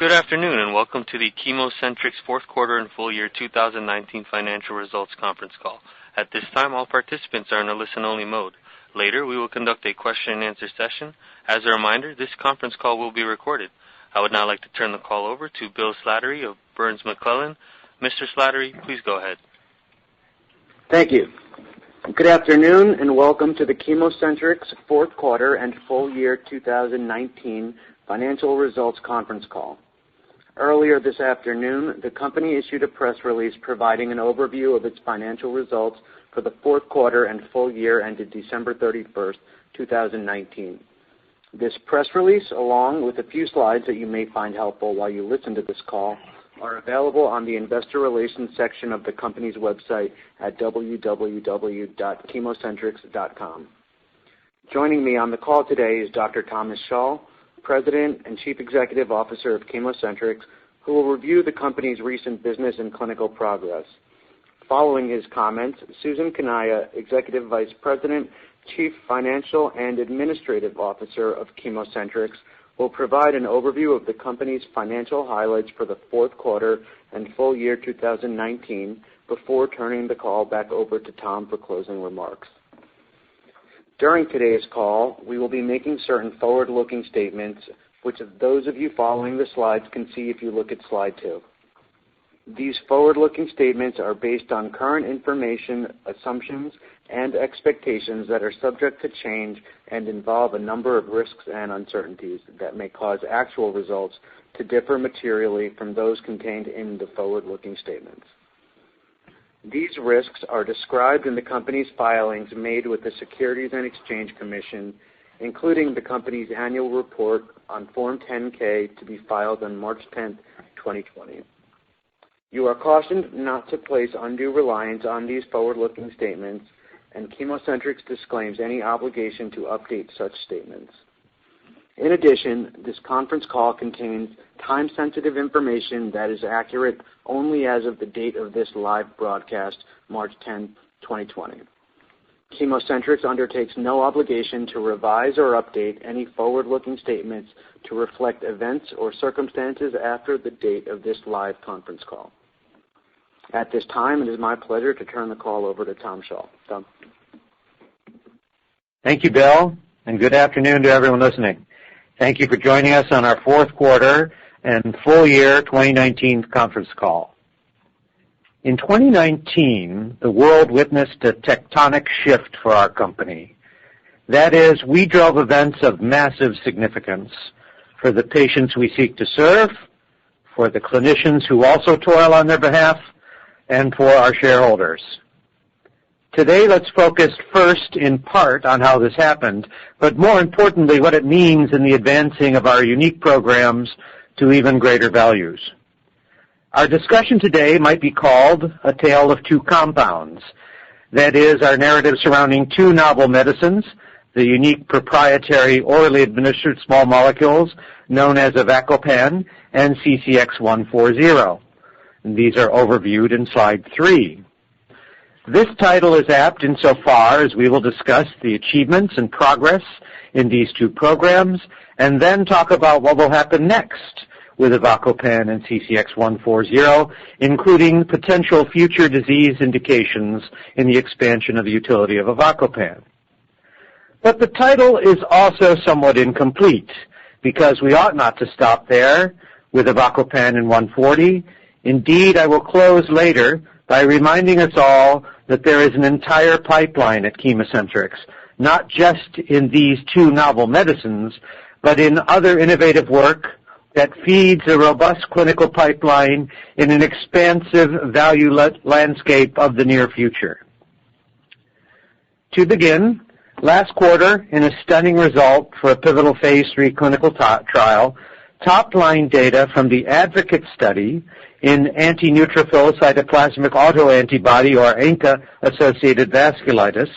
Good afternoon and welcome to the ChemoCentryx fourth quarter and full year 2019 financial results conference call. At this time, all participants are in a listen-only mode. Later, we will conduct a question-and-answer session. As a reminder, this conference call will be recorded. I would now like to turn the call over to Bill Slattery of Burns McClellan. Mr. Slattery, please go ahead. Thank you. Good afternoon and welcome to the ChemoCentryx fourth quarter and full year 2019 financial results conference call. Earlier this afternoon, the company issued a press release providing an overview of its financial results for the fourth quarter and full year ended December 31st, 2019. This press release, along with a few slides that you may find helpful while you listen to this call, are available on the Investor Relations section of the company's website at www.ChemoCentryx.com. Joining me on the call today is Dr. Thomas Schall, President and Chief Executive Officer of ChemoCentryx, who will review the company's recent business and clinical progress. Following his comments, Susan Kanaya, Executive Vice President, Chief Financial and Administrative Officer of ChemoCentryx, will provide an overview of the company's financial highlights for the fourth quarter and full year 2019 before turning the call back over to Tom for closing remarks. During today's call, we will be making certain forward-looking statements, which those of you following the slides can see if you look at slide 2. These forward-looking statements are based on current information, assumptions, and expectations that are subject to change and involve a number of risks and uncertainties that may cause actual results to differ materially from those contained in the forward-looking statements. These risks are described in the company's filings made with the Securities and Exchange Commission, including the company's annual report on Form 10-K to be filed on March 10, 2020. You are cautioned not to place undue reliance on these forward-looking statements, and ChemoCentryx disclaims any obligation to update such statements. In addition, this conference call contains time-sensitive information that is accurate only as of the date of this live broadcast, March 10, 2020. ChemoCentryx undertakes no obligation to revise or update any forward-looking statements to reflect events or circumstances after the date of this live conference call. At this time, it is my pleasure to turn the call over to Tom Schall. Tom. Thank you, Bill, and good afternoon to everyone listening. Thank you for joining us on our fourth quarter and full year 2019 conference call. In 2019, the world witnessed a tectonic shift for our company. That is, we drove events of massive significance for the patients we seek to serve, for the clinicians who also toil on their behalf, and for our shareholders. Today, let's focus first in part on how this happened, but more importantly, what it means in the advancing of our unique programs to even greater values. Our discussion today might be called A Tale of Two Compounds. That is, our narrative surrounding two novel medicines, the unique proprietary orally administered small molecules known as Avacopan and CCX140. And these are overviewed in slide 3. This title is apt insofar as we will discuss the achievements and progress in these two programs and then talk about what will happen next with Avacopan and CCX140, including potential future disease indications in the expansion of the utility of Avacopan. But the title is also somewhat incomplete because we ought not to stop there with Avacopan and 140. Indeed, I will close later by reminding us all that there is an entire pipeline at ChemoCentryx, not just in these two novel medicines, but in other innovative work that feeds a robust clinical pipeline in an expansive value landscape of the near future. To begin, last quarter, in a stunning result for a pivotal phase 3 clinical trial, top-line data from the ADVOCATE study in anti-neutrophil cytoplasmic autoantibody, or ANCA-associated vasculitis,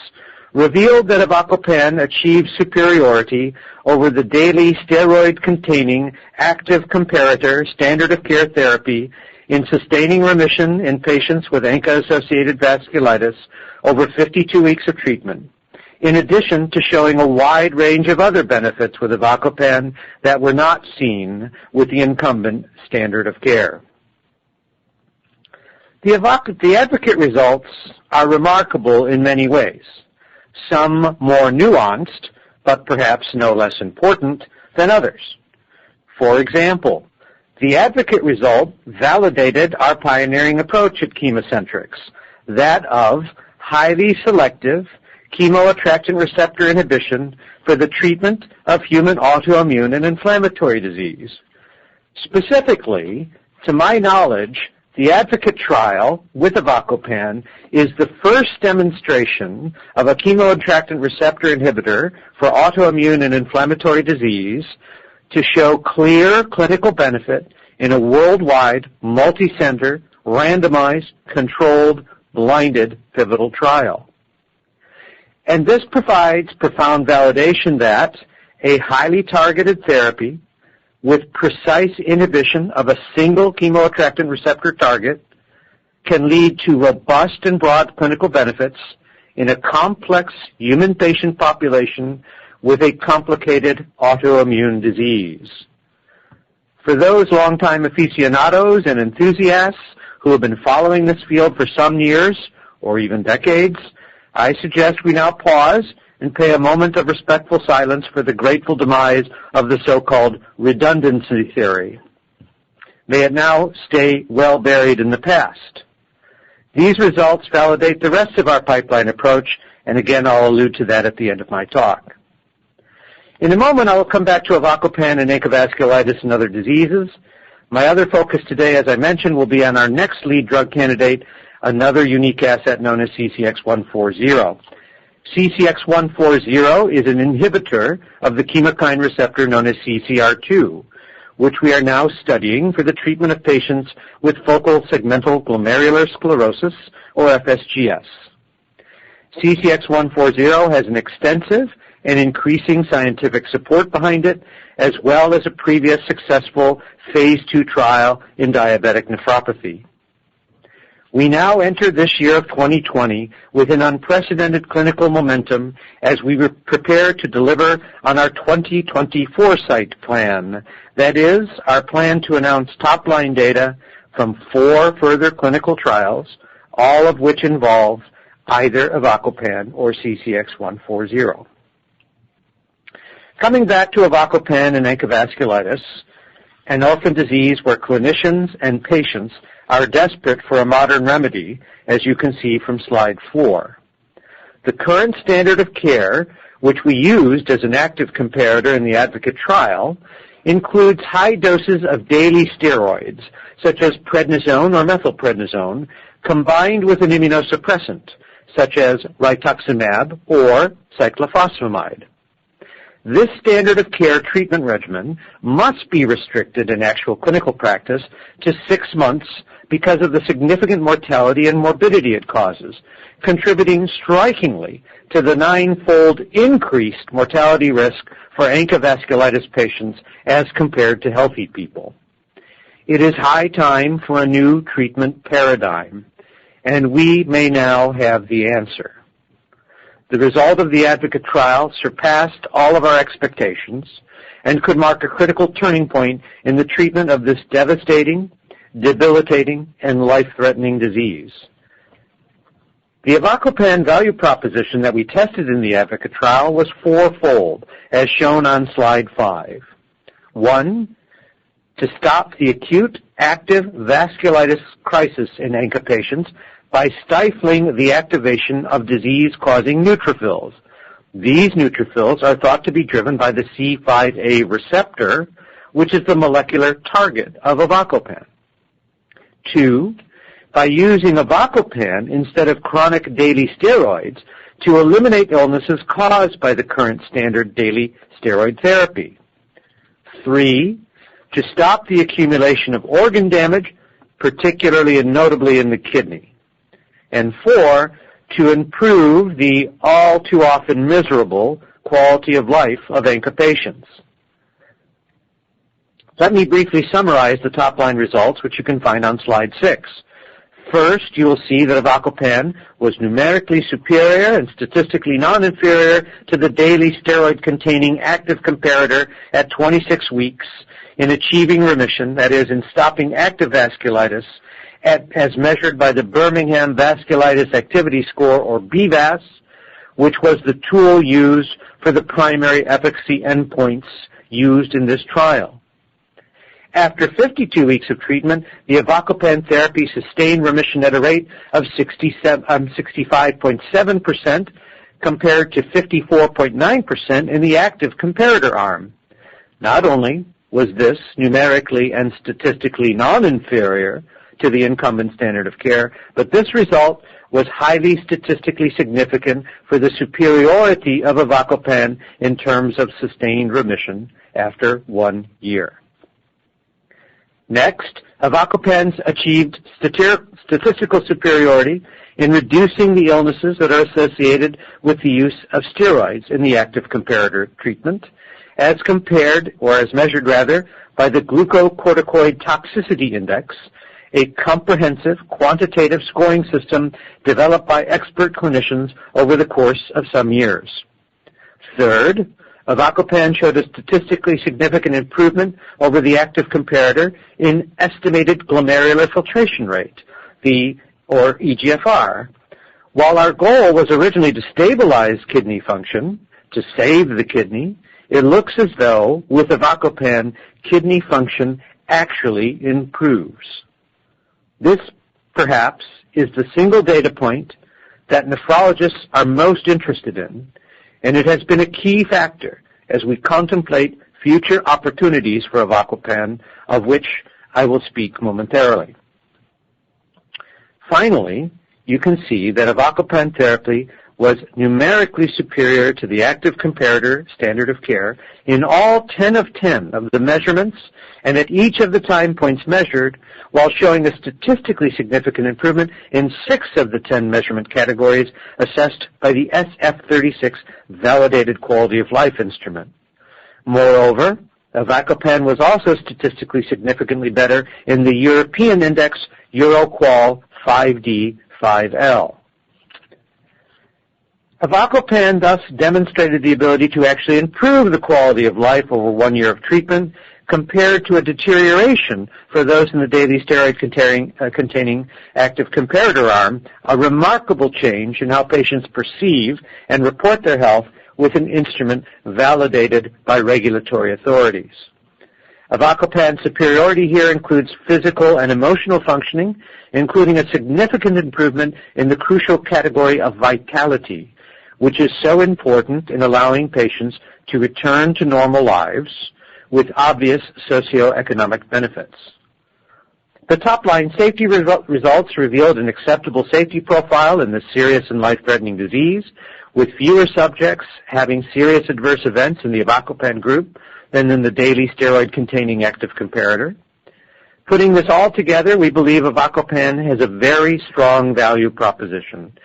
revealed that Avacopan achieved superiority over the daily steroid-containing active comparator standard of care therapy in sustaining remission in patients with ANCA-associated vasculitis over 52 weeks of treatment, in addition to showing a wide range of other benefits with avacopan that were not seen with the incumbent standard of care. The advocate results are remarkable in many ways, some more nuanced, but perhaps no less important than others. For example, the advocate result validated our pioneering approach at ChemoCentryx, that of highly selective chemoattractant receptor inhibition for the treatment of human autoimmune and inflammatory disease. Specifically, to my knowledge, the advocate trial with avacopan is the first demonstration of a chemoattractant receptor inhibitor for autoimmune and inflammatory disease to show clear clinical benefit in a worldwide, multi-center, randomized, controlled, blinded pivotal trial. And this provides profound validation that a highly targeted therapy with precise inhibition of a single chemoattractant receptor target can lead to robust and broad clinical benefits in a complex human patient population with a complicated autoimmune disease. For those longtime aficionados and enthusiasts who have been following this field for some years or even decades, I suggest we now pause and pay a moment of respectful silence for the grateful demise of the so-called redundancy theory. May it now stay well buried in the past. These results validate the rest of our pipeline approach, and again, I'll allude to that at the end of my talk. In a moment, I will come back to avacopan and ANCA-vasculitis and other diseases. My other focus today, as I mentioned, will be on our next lead drug candidate, another unique asset known as CCX140. CCX140 is an inhibitor of the chemokine receptor known as CCR2, which we are now studying for the treatment of patients with focal segmental glomerular sclerosis, or FSGS. CCX140 has an extensive and increasing scientific support behind it, as well as a previous successful phase 2 trial in diabetic nephropathy. We now enter this year of 2020 with an unprecedented clinical momentum as we prepare to deliver on our 2020 foresight plan. That is, our plan to announce top-line data from 4 further clinical trials, all of which involve either avacopan or CCX140. Coming back to avacopan and ANCA-vasculitis, an orphan disease where clinicians and patients are desperate for a modern remedy, as you can see from slide 4. The current standard of care, which we used as an active comparator in the advocate trial, includes high doses of daily steroids, such as prednisone or methylprednisone, combined with an immunosuppressant, such as rituximab or cyclophosphamide. This standard of care treatment regimen must be restricted in actual clinical practice to 6 months because of the significant mortality and morbidity it causes, contributing strikingly to the 9-fold increased mortality risk for ANCA-vasculitis patients as compared to healthy people. It is high time for a new treatment paradigm, and we may now have the answer. The result of the advocate trial surpassed all of our expectations and could mark a critical turning point in the treatment of this devastating, debilitating, and life-threatening disease. The avacopan value proposition that we tested in the advocate trial was 4-fold, as shown on slide 5. 1, to stop the acute active vasculitis crisis in ANCA patients by stifling the activation of disease-causing neutrophils. These neutrophils are thought to be driven by the C5a receptor, which is the molecular target of avacopan. 2, by using avacopan instead of chronic daily steroids to eliminate illnesses caused by the current standard daily steroid therapy. 3, to stop the accumulation of organ damage, particularly and notably in the kidney. And 4, to improve the all too often miserable quality of life of ANCA patients. Let me briefly summarize the top-line results, which you can find on slide 6. First, you will see that avacopan was numerically superior and statistically non-inferior to the daily steroid-containing active comparator at 26 weeks in achieving remission, that is, in stopping active vasculitis, as measured by the Birmingham Vasculitis Activity Score, or BVAS, which was the tool used for the primary efficacy endpoints used in this trial. After 52 weeks of treatment, the avacopan therapy sustained remission at a rate of 65.7% compared to 54.9% in the active comparator arm. Not only was this numerically and statistically non-inferior to the incumbent standard of care, but this result was highly statistically significant for the superiority of avacopan in terms of sustained remission after 1 year. Next, avacopan achieved statistical superiority in reducing the illnesses that are associated with the use of steroids in the active comparator treatment, as compared, or as measured rather, by the glucocorticoid toxicity index, a comprehensive quantitative scoring system developed by expert clinicians over the course of some years. Third, avacopan showed a statistically significant improvement over the active comparator in estimated glomerular filtration rate, or EGFR. While our goal was originally to stabilize kidney function, to save the kidney, it looks as though, with avacopan, kidney function actually improves. This, perhaps, is the single data point that nephrologists are most interested in, and it has been a key factor as we contemplate future opportunities for avacopan, of which I will speak momentarily. Finally, you can see that avacopan therapy was numerically superior to the active comparator standard of care in all 10 of 10 of the measurements and at each of the time points measured, while showing a statistically significant improvement in 6 of the 10 measurement categories assessed by the SF-36 validated quality of life instrument. Moreover, avacopan was also statistically significantly better in the European Index EuroQol 5D-5L. Avacopan thus demonstrated the ability to actually improve the quality of life over 1 year of treatment compared to a deterioration for those in the daily steroid-containing active comparator arm, a remarkable change in how patients perceive and report their health with an instrument validated by regulatory authorities. Avacopan's superiority here includes physical and emotional functioning, including a significant improvement in the crucial category of vitality, which is so important in allowing patients to return to normal lives with obvious socioeconomic benefits. The top-line safety results revealed an acceptable safety profile in this serious and life-threatening disease, with fewer subjects having serious adverse events in the avacopan group than in the daily steroid-containing active comparator. Putting this all together, we believe avacopan has a very strong value proposition,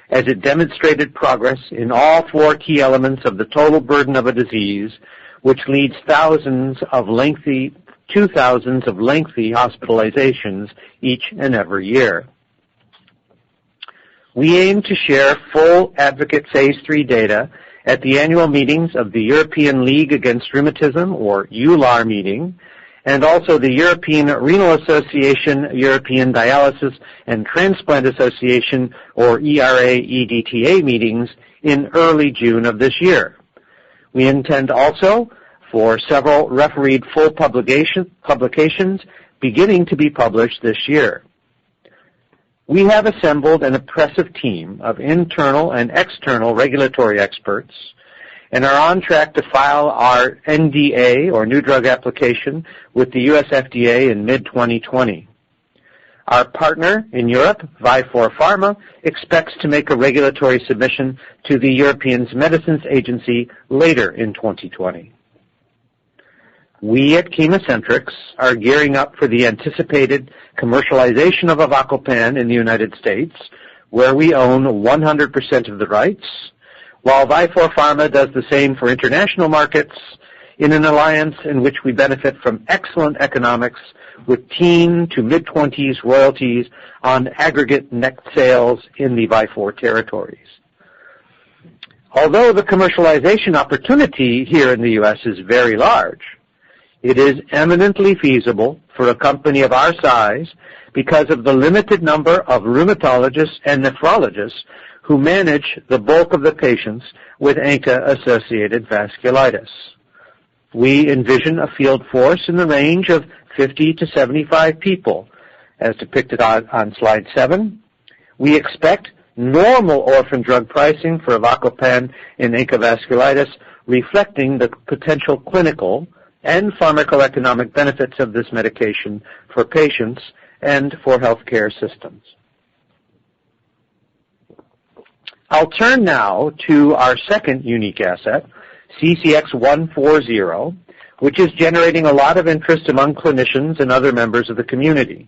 as it demonstrated progress in all 4 key elements of the total burden of a disease, which leads to thousands of lengthy hospitalizations each and every year. We aim to share full advocate phase 3 data at the annual meetings of the European League Against Rheumatism, or EULAR meeting, and also the European Renal Association, European Dialysis and Transplant Association, or ERA-EDTA meetings in early June of this year. We intend also for several refereed full publications beginning to be published this year. We have assembled an impressive team of internal and external regulatory experts and are on track to file our NDA, or New Drug Application, with the US FDA in mid-2020. Our partner in Europe, Vifor Pharma, expects to make a regulatory submission to the European Medicines Agency later in 2020. We at ChemoCentryx are gearing up for the anticipated commercialization of avacopan in the United States, where we own 100% of the rights, while Vifor Pharma does the same for international markets, in an alliance in which we benefit from excellent economics with teen to mid-20s royalties on aggregate net sales in the Vifor territories. Although the commercialization opportunity here in the U.S. is very large, it is eminently feasible for a company of our size because of the limited number of rheumatologists and nephrologists who manage the bulk of the patients with ANCA-associated vasculitis. We envision a field force in the range of 50 to 75 people, as depicted on slide 7. We expect normal orphan drug pricing for avacopan in ANCA vasculitis, reflecting the potential clinical and pharmacoeconomic benefits of this medication for patients and for healthcare systems. I'll turn now to our second unique asset, CCX140, which is generating a lot of interest among clinicians and other members of the community.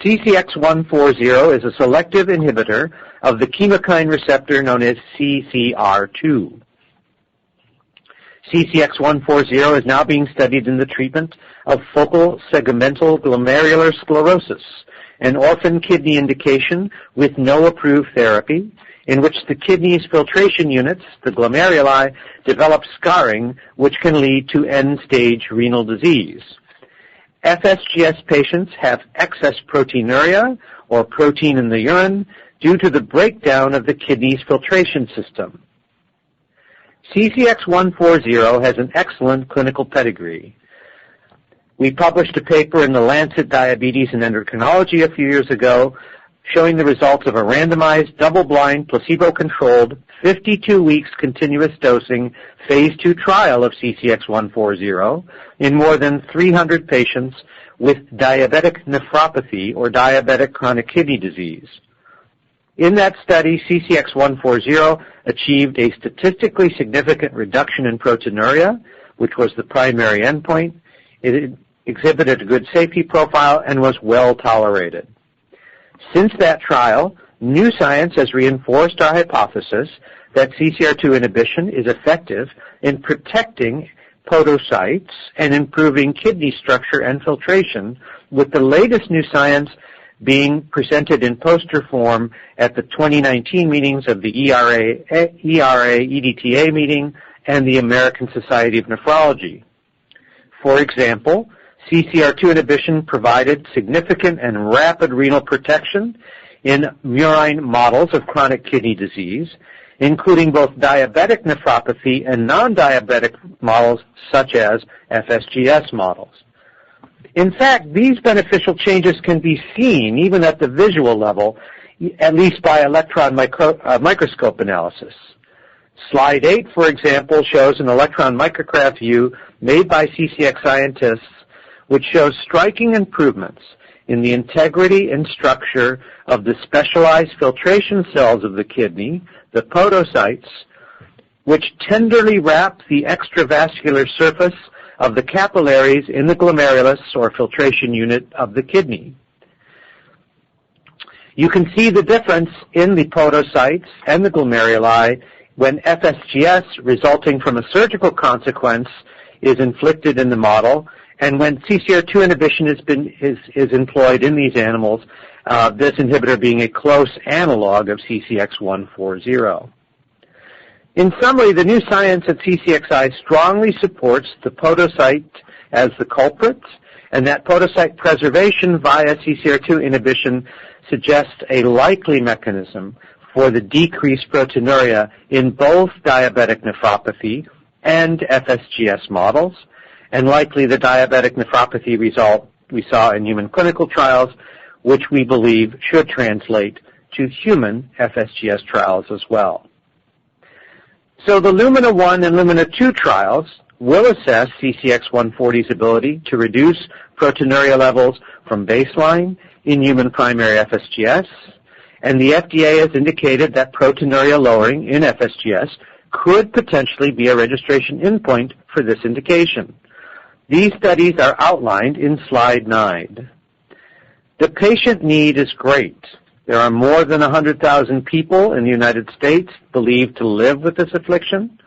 CCX140 is a selective inhibitor of the chemokine receptor known as CCR2. CCX140 is now being studied in the treatment of focal segmental glomerular sclerosis, an orphan kidney indication with no approved therapy, in which the kidney's filtration units, the glomeruli, develop scarring, which can lead to end-stage renal disease. FSGS patients have excess proteinuria, or protein in the urine, due to the breakdown of the kidney's filtration system. CCX140 has an excellent clinical pedigree. We published a paper in the Lancet Diabetes and Endocrinology a few years ago showing the results of a randomized, double-blind, placebo-controlled, 52 weeks continuous dosing phase 2 trial of CCX140 in more than 300 patients with diabetic nephropathy or diabetic chronic kidney disease. In that study, CCX140 achieved a statistically significant reduction in proteinuria, which was the primary endpoint. It exhibited a good safety profile and was well tolerated. Since that trial, new science has reinforced our hypothesis that CCR2 inhibition is effective in protecting podocytes and improving kidney structure and filtration, with the latest new science being presented in poster form at the 2019 meetings of the ERA-EDTA meeting and the American Society of Nephrology. For example, CCR2 inhibition provided significant and rapid renal protection in murine models of chronic kidney disease, including both diabetic nephropathy and non-diabetic models such as FSGS models. In fact, these beneficial changes can be seen even at the visual level, at least by electron microscope analysis. Slide 8, for example, shows an electron micrograph view made by CCX scientists which shows striking improvements in the integrity and structure of the specialized filtration cells of the kidney, the podocytes, which tenderly wrap the extravascular surface of the capillaries in the glomerulus or filtration unit of the kidney. You can see the difference in the podocytes and the glomeruli when FSGS resulting from a surgical consequence is inflicted in the model, and when CCR2 inhibition is employed in these animals, this inhibitor being a close analog of CCX140. In summary, the new science at CCXI strongly supports the podocyte as the culprit, and that podocyte preservation via CCR2 inhibition suggests a likely mechanism for the decreased proteinuria in both diabetic nephropathy and FSGS models, and likely the diabetic nephropathy result we saw in human clinical trials, which we believe should translate to human FSGS trials as well. So the Lumina 1 and Lumina 2 trials will assess CCX140's ability to reduce proteinuria levels from baseline in human primary FSGS, and the FDA has indicated that proteinuria lowering in FSGS could potentially be a registration endpoint for this indication. These studies are outlined in slide 9. The patient need is great. There are more than 100,000 people in the United States believed to live with this affliction.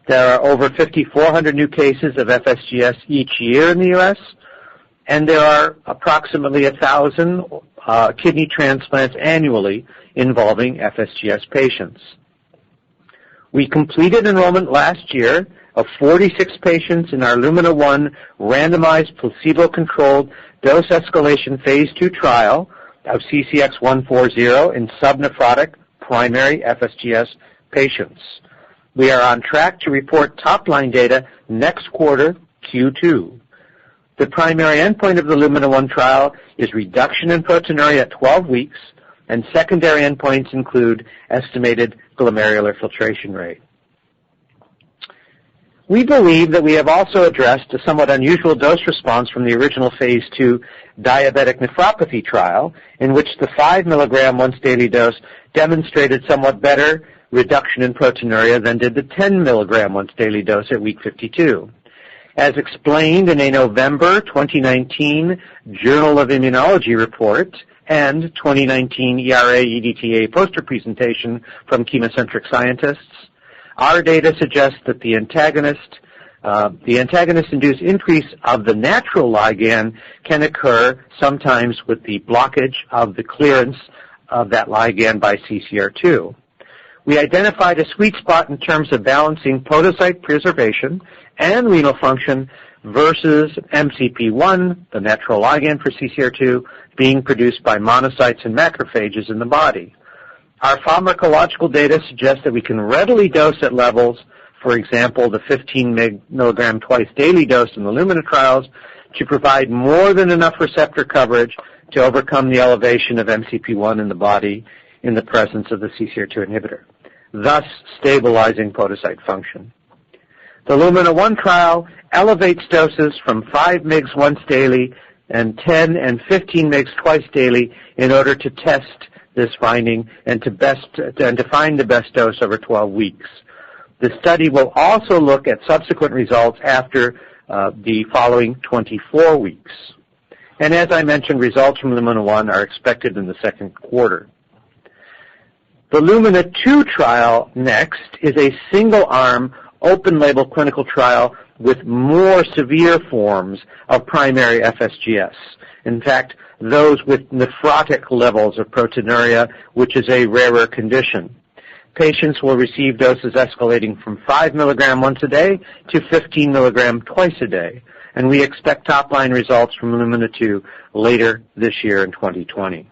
There are over 5,400 new cases of FSGS each year in the U.S., and there are approximately 1,000 kidney transplants annually involving FSGS patients. We completed enrollment last year of 46 patients in our Lumina-1 randomized placebo-controlled dose escalation phase 2 trial of CCX140 in subnephrotic primary FSGS patients. We are on track to report top-line data next quarter, Q2. The primary endpoint of the Lumina-1 trial is reduction in proteinuria at 12 weeks, and secondary endpoints include estimated glomerular filtration rate. We believe that we have also addressed a somewhat unusual dose response from the original phase 2 diabetic nephropathy trial, in which the 5 milligram once daily dose demonstrated somewhat better reduction in proteinuria than did the 10 milligram once daily dose at week 52. As explained in a November 2019 Journal of Immunology report and 2019 ERA-EDTA poster presentation from ChemoCentryx scientists, our data suggests that the antagonist-induced increase of the natural ligand can occur sometimes with the blockage of the clearance of that ligand by CCR2. We identified a sweet spot in terms of balancing podocyte preservation and renal function versus MCP1, the natural ligand for CCR2, being produced by monocytes and macrophages in the body. Our pharmacological data suggests that we can readily dose at levels, for example, the 15 milligram twice daily dose in the Lumina trials, to provide more than enough receptor coverage to overcome the elevation of MCP1 in the body in the presence of the CCR2 inhibitor, thus stabilizing podocyte function. The Lumina-1 trial elevates doses from 5 mg once daily and 10 and 15 mg twice daily in order to test this finding and to find the best dose over 12 weeks. The study will also look at subsequent results after the following 24 weeks. And as I mentioned, results from Lumina-1 are expected in the second quarter. The Lumina-2 trial next is a single-arm, open-label clinical trial with more severe forms of primary FSGS. In fact, those with nephrotic levels of proteinuria, which is a rarer condition. Patients will receive doses escalating from 5 milligram once a day to 15 milligram twice a day, and we expect top-line results from Lumina-2 later this year in 2020.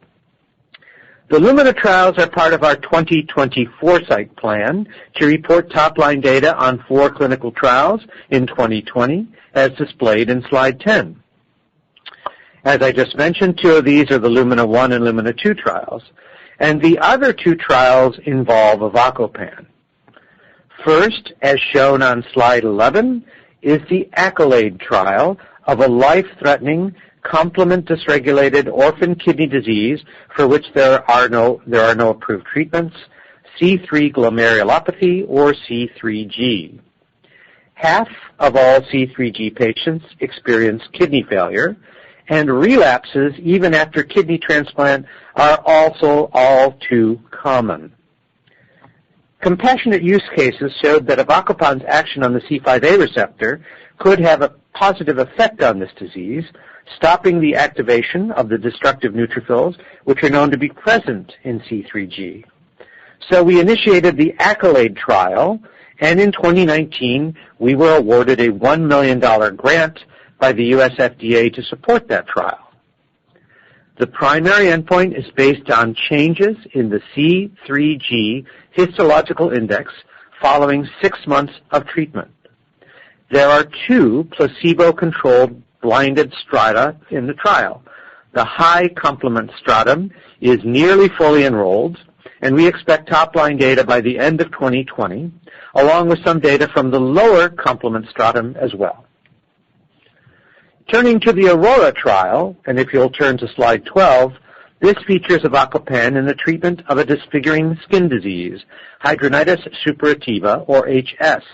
The Lumina trials are part of our 2020 Foresight plan to report top-line data on 4 clinical trials in 2020, as displayed in slide 10. As I just mentioned, 2 of these are the Lumina-1 and Lumina-2 trials, and the other 2 trials involve avacopan. First, as shown on slide 11, is the Accolade trial of a life-threatening complement-dysregulated orphan kidney disease for which there are no approved treatments, C3 glomerulopathy, or C3G. Half of all C3G patients experience kidney failure, and relapses even after kidney transplant are also all too common. Compassionate use cases showed that avacopan's action on the C5a receptor could have a positive effect on this disease, stopping the activation of the destructive neutrophils, which are known to be present in C3G. So we initiated the Accolade trial, and in 2019, we were awarded a $1 million grant by the U.S. FDA to support that trial. The primary endpoint is based on changes in the C3G histological index following 6 months of treatment. There are 2 placebo-controlled blinded strata in the trial. The high complement stratum is nearly fully enrolled, and we expect top-line data by the end of 2020, along with some data from the lower complement stratum as well. Turning to the Aurora trial, and if you'll turn to slide 12, this features avacopan in the treatment of a disfiguring skin disease, hidradenitis suppurativa, or HS.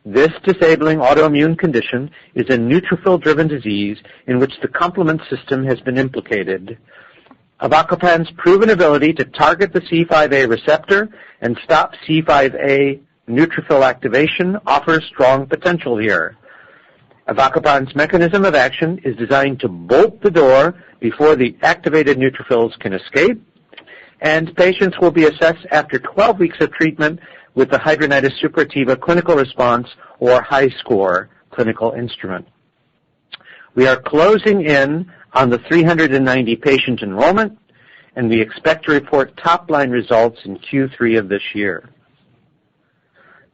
This disabling autoimmune condition is a neutrophil-driven disease in which the complement system has been implicated. Avacopan's proven ability to target the C5a receptor and stop C5a neutrophil activation offers strong potential here. Avacopan's mechanism of action is designed to bolt the door before the activated neutrophils can escape, and patients will be assessed after 12 weeks of treatment with the hidradenitis suppurativa clinical response or HiSCR clinical instrument. We are closing in on the 390 patient enrollment, and we expect to report top-line results in Q3 of this year.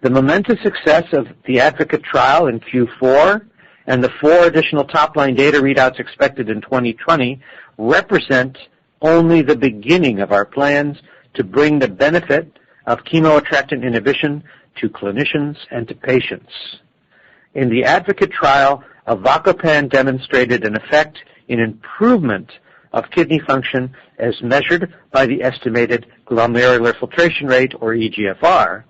The momentous success of the Advocate trial in Q4 and the 4 additional top-line data readouts expected in 2020 represent only the beginning of our plans to bring the benefit of chemoattractant inhibition to clinicians and to patients. In the Advocate trial, Avacopan demonstrated an effect in improvement of kidney function as measured by the estimated glomerular filtration rate, or eGFR.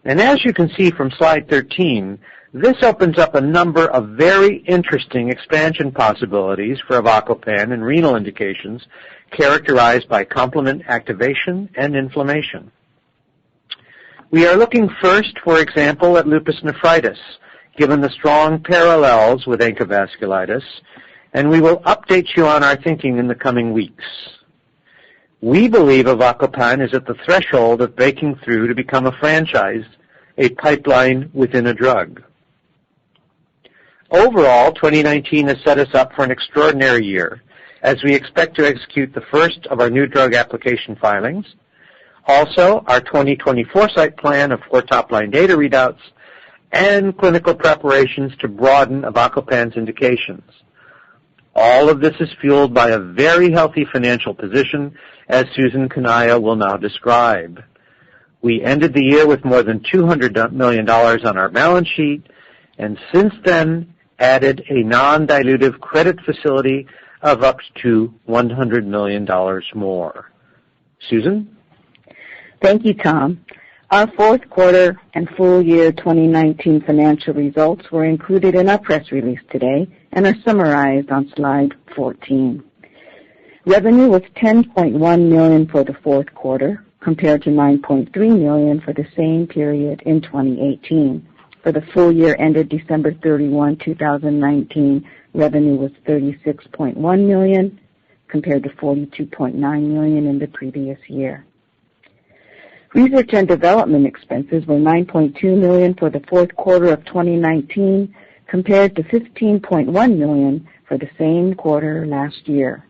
And as you can see from slide 13, this opens up a number of very interesting expansion possibilities for Avacopan in renal indications characterized by complement activation and inflammation. We are looking first, for example, at lupus nephritis, given the strong parallels with ANCA vasculitis, and we will update you on our thinking in the coming weeks. We believe Avacopan is at the threshold of breaking through to become a franchise, a pipeline within a drug. Overall, 2019 has set us up for an extraordinary year, as we expect to execute the first of our new drug application filings. Also, our 2020 foresight plan of 4 top-line data readouts and clinical preparations to broaden Avacopan's indications. All of this is fueled by a very healthy financial position, as Susan Kanaya will now describe. We ended the year with more than $200 million on our balance sheet, and since then added a non-dilutive credit facility of up to $100 million more. Susan? Thank you, Tom. Our fourth quarter and full year 2019 financial results were included in our press release today and are summarized on slide 14. Revenue was $10.1 million for the fourth quarter, compared to $9.3 million for the same period in 2018. For the full year ended December 31, 2019, revenue was $36.1 million, compared to $42.9 million in the previous year. Research and development expenses were $9.2 million for the fourth quarter of 2019, compared to $15.1 million for the same quarter last year.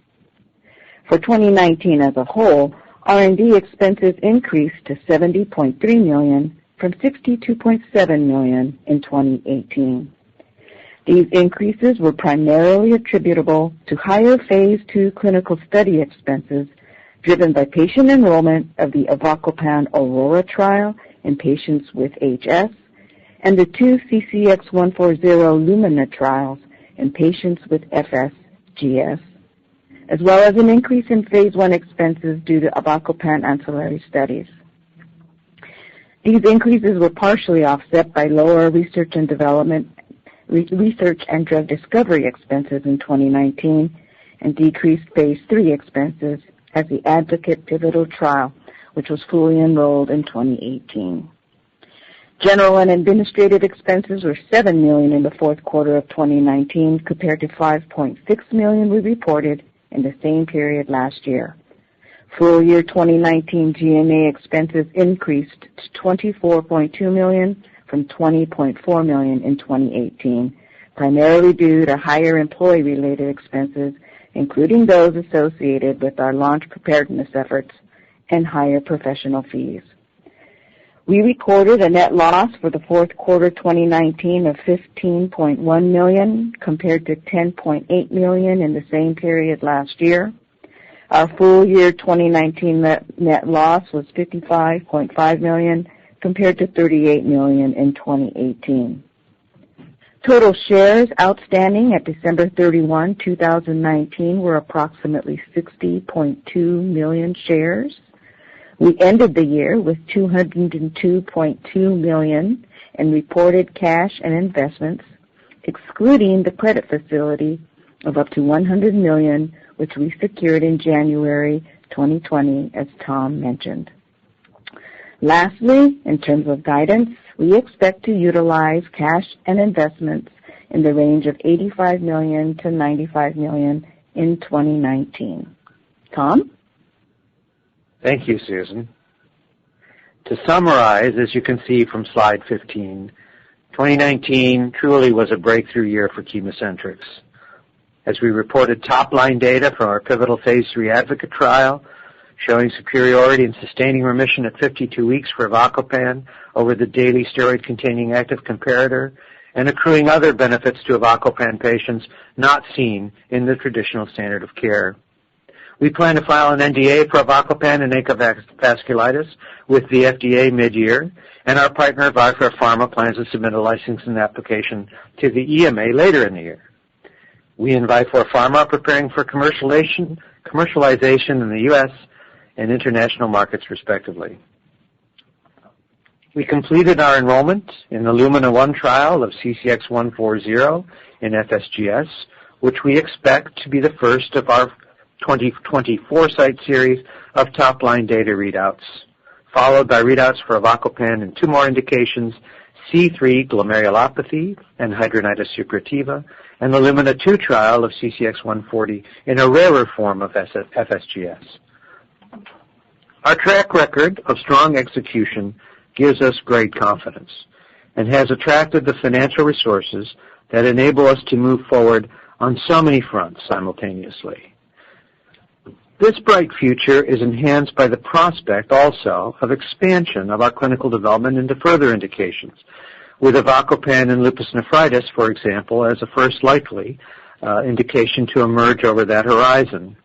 For 2019 as a whole, R&D expenses increased to $70.3 million from $62.7 million in 2018. These increases were primarily attributable to higher Phase 2 clinical study expenses driven by patient enrollment of the Avacopan Aurora trial in patients with HS and the 2 CCX140 Lumina trials in patients with FSGS, as well as an increase in Phase 1 expenses due to Avacopan ancillary studies. These increases were partially offset by lower research and drug discovery expenses in 2019 and decreased Phase 3 expenses as the Advocate pivotal trial, which was fully enrolled in 2018. General and administrative expenses were $7 million in the fourth quarter of 2019 compared to $5.6 million we reported in the same period last year. Full year 2019 G&A expenses increased to $24.2 million from $20.4 million in 2018, primarily due to higher employee-related expenses, including those associated with our launch preparedness efforts and higher professional fees. We recorded a net loss for the fourth quarter 2019 of $15.1 million compared to $10.8 million in the same period last year. Our full year 2019 net loss was $55.5 million compared to $38 million in 2018. Total shares outstanding at December 31, 2019 were approximately 60.2 million shares. We ended the year with $202.2 million in reported cash and investments, excluding the credit facility of up to $100 million, which we secured in January 2020, as Tom mentioned. Lastly, in terms of guidance, we expect to utilize cash and investments in the range of $85 million to $95 million in 2019. Tom? Thank you, Susan. To summarize, as you can see from slide 15, 2019 truly was a breakthrough year for ChemoCentryx. As we reported top-line data from our pivotal phase 3 Advocate trial, showing superiority and sustaining remission at 52 weeks for Avacopan over the daily steroid-containing active comparator, and accruing other benefits to Avacopan patients not seen in the traditional standard of care. We plan to file an NDA for Avacopan and ANCA vasculitis with the FDA mid-year, and our partner, Vifor Pharma, plans to submit a licensing application to the EMA later in the year. We and Vifor Pharma are preparing for commercialization in the U.S. and international markets, respectively. We completed our enrollment in the Lumina-1 trial of CCXI in FSGS, which we expect to be the first of our 2024 site series of top-line data readouts, followed by readouts for Avacopan in 2 more indications, C3 glomerulopathy and hidradenitis suppurativa, and the Lumina-2 trial of CCXI in a rarer form of FSGS. Our track record of strong execution gives us great confidence and has attracted the financial resources that enable us to move forward on so many fronts simultaneously. This bright future is enhanced by the prospect also of expansion of our clinical development into further indications, with Avacopan and lupus nephritis, for example, as a first likely indication to emerge over that horizon.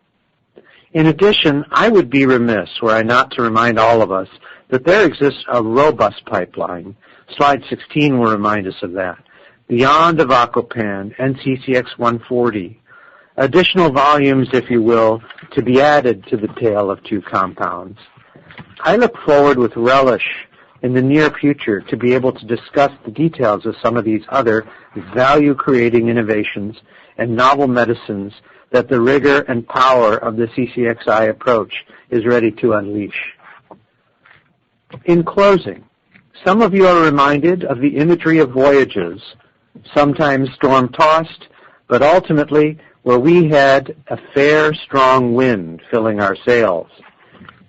In addition, I would be remiss were I not to remind all of us that there exists a robust pipeline. Slide 16 will remind us of that. Beyond Avacopan and CCX140, additional volumes, if you will, to be added to the tale of 2 compounds. I look forward with relish in the near future to be able to discuss the details of some of these other value-creating innovations and novel medicines that the rigor and power of the CCXI approach is ready to unleash. In closing, some of you are reminded of the imagery of voyages, sometimes storm-tossed, but ultimately where we had a fair, strong wind filling our sails.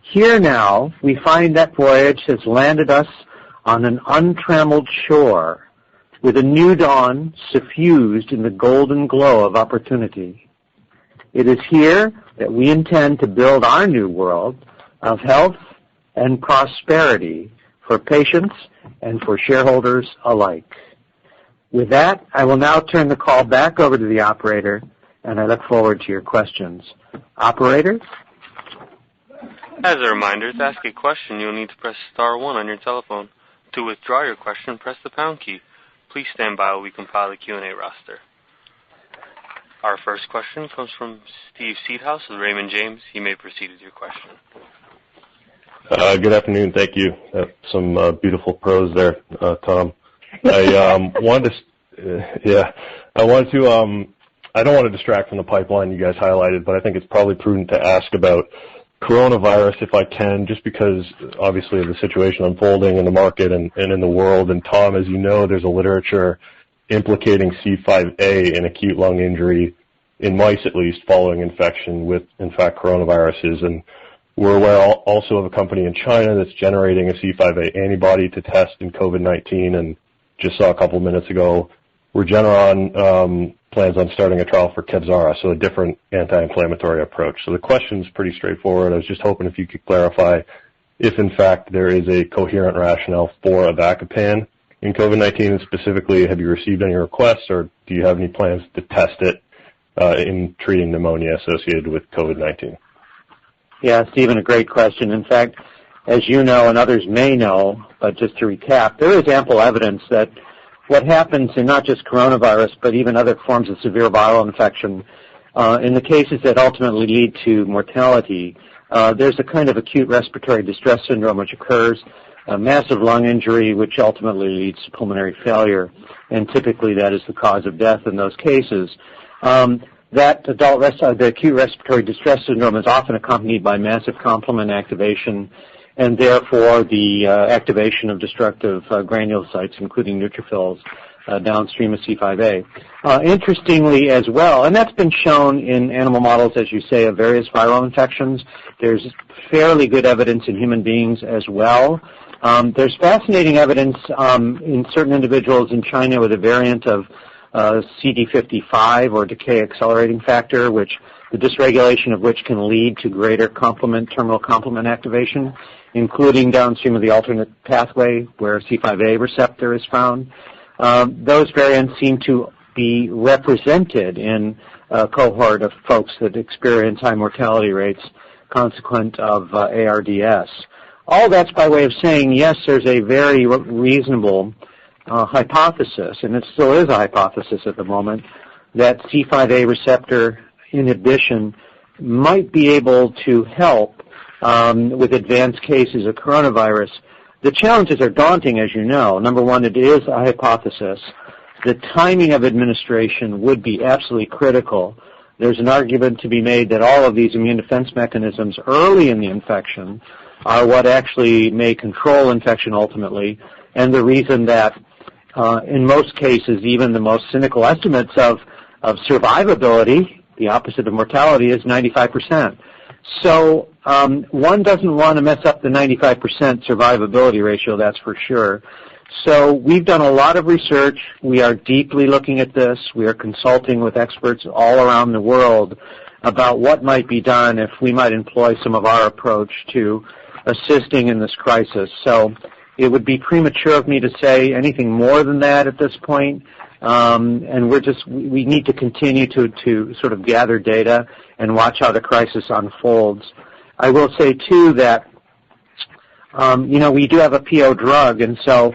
Here now, we find that voyage has landed us on an untrammeled shore with a new dawn suffused in the golden glow of opportunity. It is here that we intend to build our new world of health and prosperity for patients and for shareholders alike. With that, I will now turn the call back over to the operator, and I look forward to your questions. Operator? As a reminder, to ask a question, you'll need to press star 1 on your telephone. To withdraw your question, press the pound key. Please stand by while we compile the Q&A roster. Our first question comes from Steve Seedhouse with Raymond James. You may proceed with your question. Good afternoon. Thank you. Some beautiful prose there, Tom. I don't want to distract from the pipeline you guys highlighted, but I think it's probably prudent to ask about coronavirus if I can, just because obviously of the situation unfolding in the market and in the world. And Tom, as you know, there's a literature implicating C5a in acute lung injury in mice, at least, following infection with, in fact, coronaviruses. And we're aware also of a company in China that's generating a C5a antibody to test in COVID-19, and just saw a couple of minutes ago Regeneron plans on starting a trial for Kevzara, so a different anti-inflammatory approach. So the question's pretty straightforward. I was just hoping if you could clarify if, in fact, there is a coherent rationale for Avacopan in COVID-19, and specifically, have you received any requests, or do you have any plans to test it in treating pneumonia associated with COVID-19? Yeah, Stephen, a great question. In fact, as you know and others may know, but just to recap, there is ample evidence that what happens in not just coronavirus, but even other forms of severe viral infection, in the cases that ultimately lead to mortality, there's a kind of acute respiratory distress syndrome which occurs, a massive lung injury which ultimately leads to pulmonary failure, and typically that is the cause of death in those cases. The acute respiratory distress syndrome is often accompanied by massive complement activation and therefore the activation of destructive granulocytes, including neutrophils, downstream of C5a. Interestingly as well, and that's been shown in animal models, as you say, of various viral infections. There's fairly good evidence in human beings as well. There's fascinating evidence in certain individuals in China with a variant of CD55 or decay accelerating factor, which the dysregulation of which can lead to greater terminal complement activation, including downstream of the alternate pathway where C5a receptor is found. Those variants seem to be represented in a cohort of folks that experience high mortality rates consequent of ARDS. All that's by way of saying, yes, there's a very reasonable hypothesis, and it still is a hypothesis at the moment, that C5a receptor inhibition might be able to help with advanced cases of coronavirus. The challenges are daunting, as you know. Number one, it is a hypothesis. The timing of administration would be absolutely critical. There's an argument to be made that all of these immune defense mechanisms early in the infection are what actually may control infection ultimately, and the reason that in most cases, even the most cynical estimates of survivability, the opposite of mortality, is 95%. So one doesn't want to mess up the 95% survivability ratio, that's for sure. So we've done a lot of research. We are deeply looking at this. We are consulting with experts all around the world about what might be done if we might employ some of our approach to assisting in this crisis. So it would be premature of me to say anything more than that at this point. And we need to continue to sort of gather data and watch how the crisis unfolds. I will say, too, that, we do have a PO drug, and so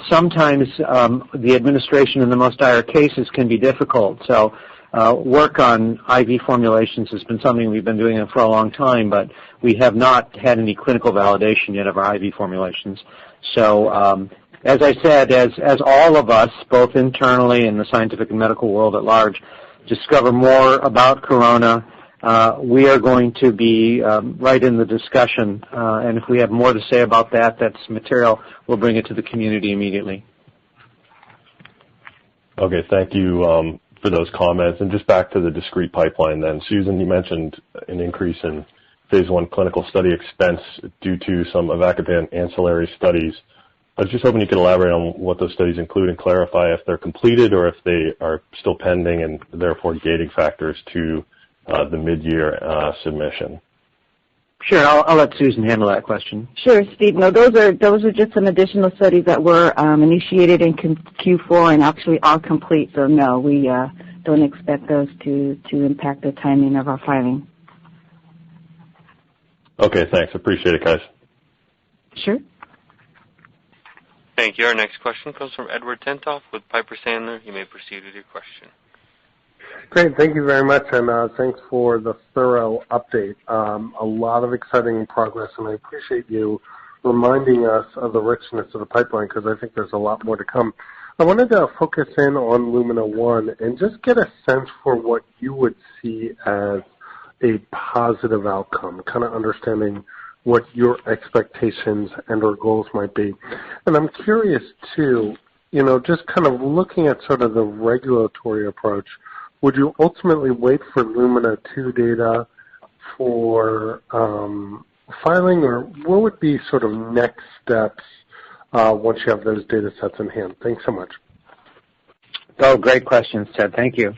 sometimes the administration in the most dire cases can be difficult. So work on IV formulations has been something we've been doing for a long time, but we have not had any clinical validation yet of our IV formulations. So as I said, as all of us, both internally and the scientific and medical world at large, discover more about corona, we are going to be right in the discussion. And if we have more to say about that, that's material, we'll bring it to the community immediately. Okay, thank you for those comments. And just back to the discrete pipeline then. Susan, you mentioned an increase in phase 1 clinical study expense due to some avacopan ancillary studies. I was just hoping you could elaborate on what those studies include and clarify if they're completed or if they are still pending and therefore gating factors to the mid-year submission. Sure, I'll let Susan handle that question. Sure, Steve. No, those are just some additional studies that were initiated in Q4 and actually are complete. So no, we don't expect those to impact the timing of our filing. Okay, thanks. Appreciate it, guys. Sure. Thank you. Our next question comes from Edward Tentoff with Piper Sandler. You may proceed with your question. Great. Thank you very much, and thanks for the thorough update. A lot of exciting progress, and I appreciate you reminding us of the richness of the pipeline because I think there's a lot more to come. I wanted to focus in on Lumina 1 and just get a sense for what you would see as a positive outcome, kind of understanding what your expectations and or goals might be. And I'm curious, too, just kind of looking at sort of the regulatory approach, would you ultimately wait for Lumina 2 data for filing, or what would be sort of next steps once you have those data sets in hand? Thanks so much. Oh, great questions, Ted. Thank you.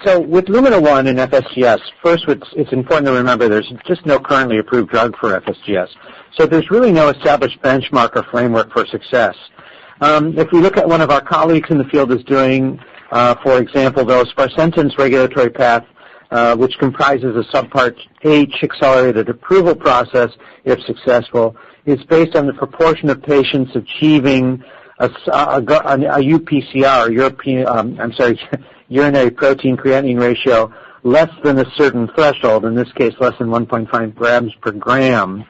So with Lumina 1 and FSGS, first it's important to remember there's just no currently approved drug for FSGS. So there's really no established benchmark or framework for success. If we look at one of our colleagues in the field is doing, for example, though, sparsentan's regulatory path, which comprises a Subpart H accelerated approval process, if successful, is based on the proportion of patients achieving a UPCR, urinary protein creatinine ratio, less than a certain threshold, in this case less than 1.5 grams per gram,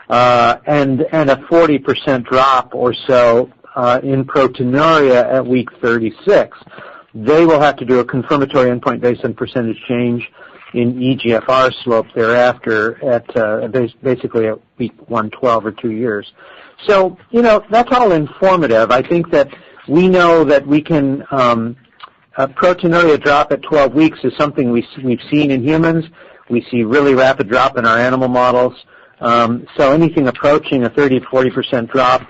and a 40% drop or so in proteinuria at week 36. They will have to do a confirmatory endpoint based on percentage change in EGFR slope thereafter at basically at week 112 or 2 years. So, that's all informative. I think that we know that we can proteinuria drop at 12 weeks is something we've seen in humans. We see really rapid drop in our animal models. So anything approaching a 30 to 40% drop,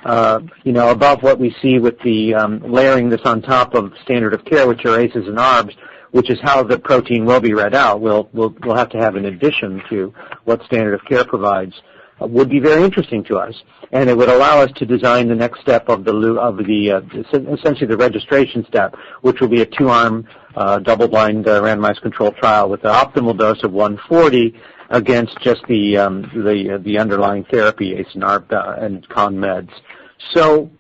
above what we see with the layering this on top of standard of care, which are ACEs and ARBs, which is how the protein will be read out. We'll have to have an addition to what standard of care provides. Would be very interesting to us, and it would allow us to design the next step of essentially the registration step, which will be a 2-arm, double-blind, randomized controlled trial with the optimal dose of 140 against just the underlying therapy, ACE and ARB and con meds. So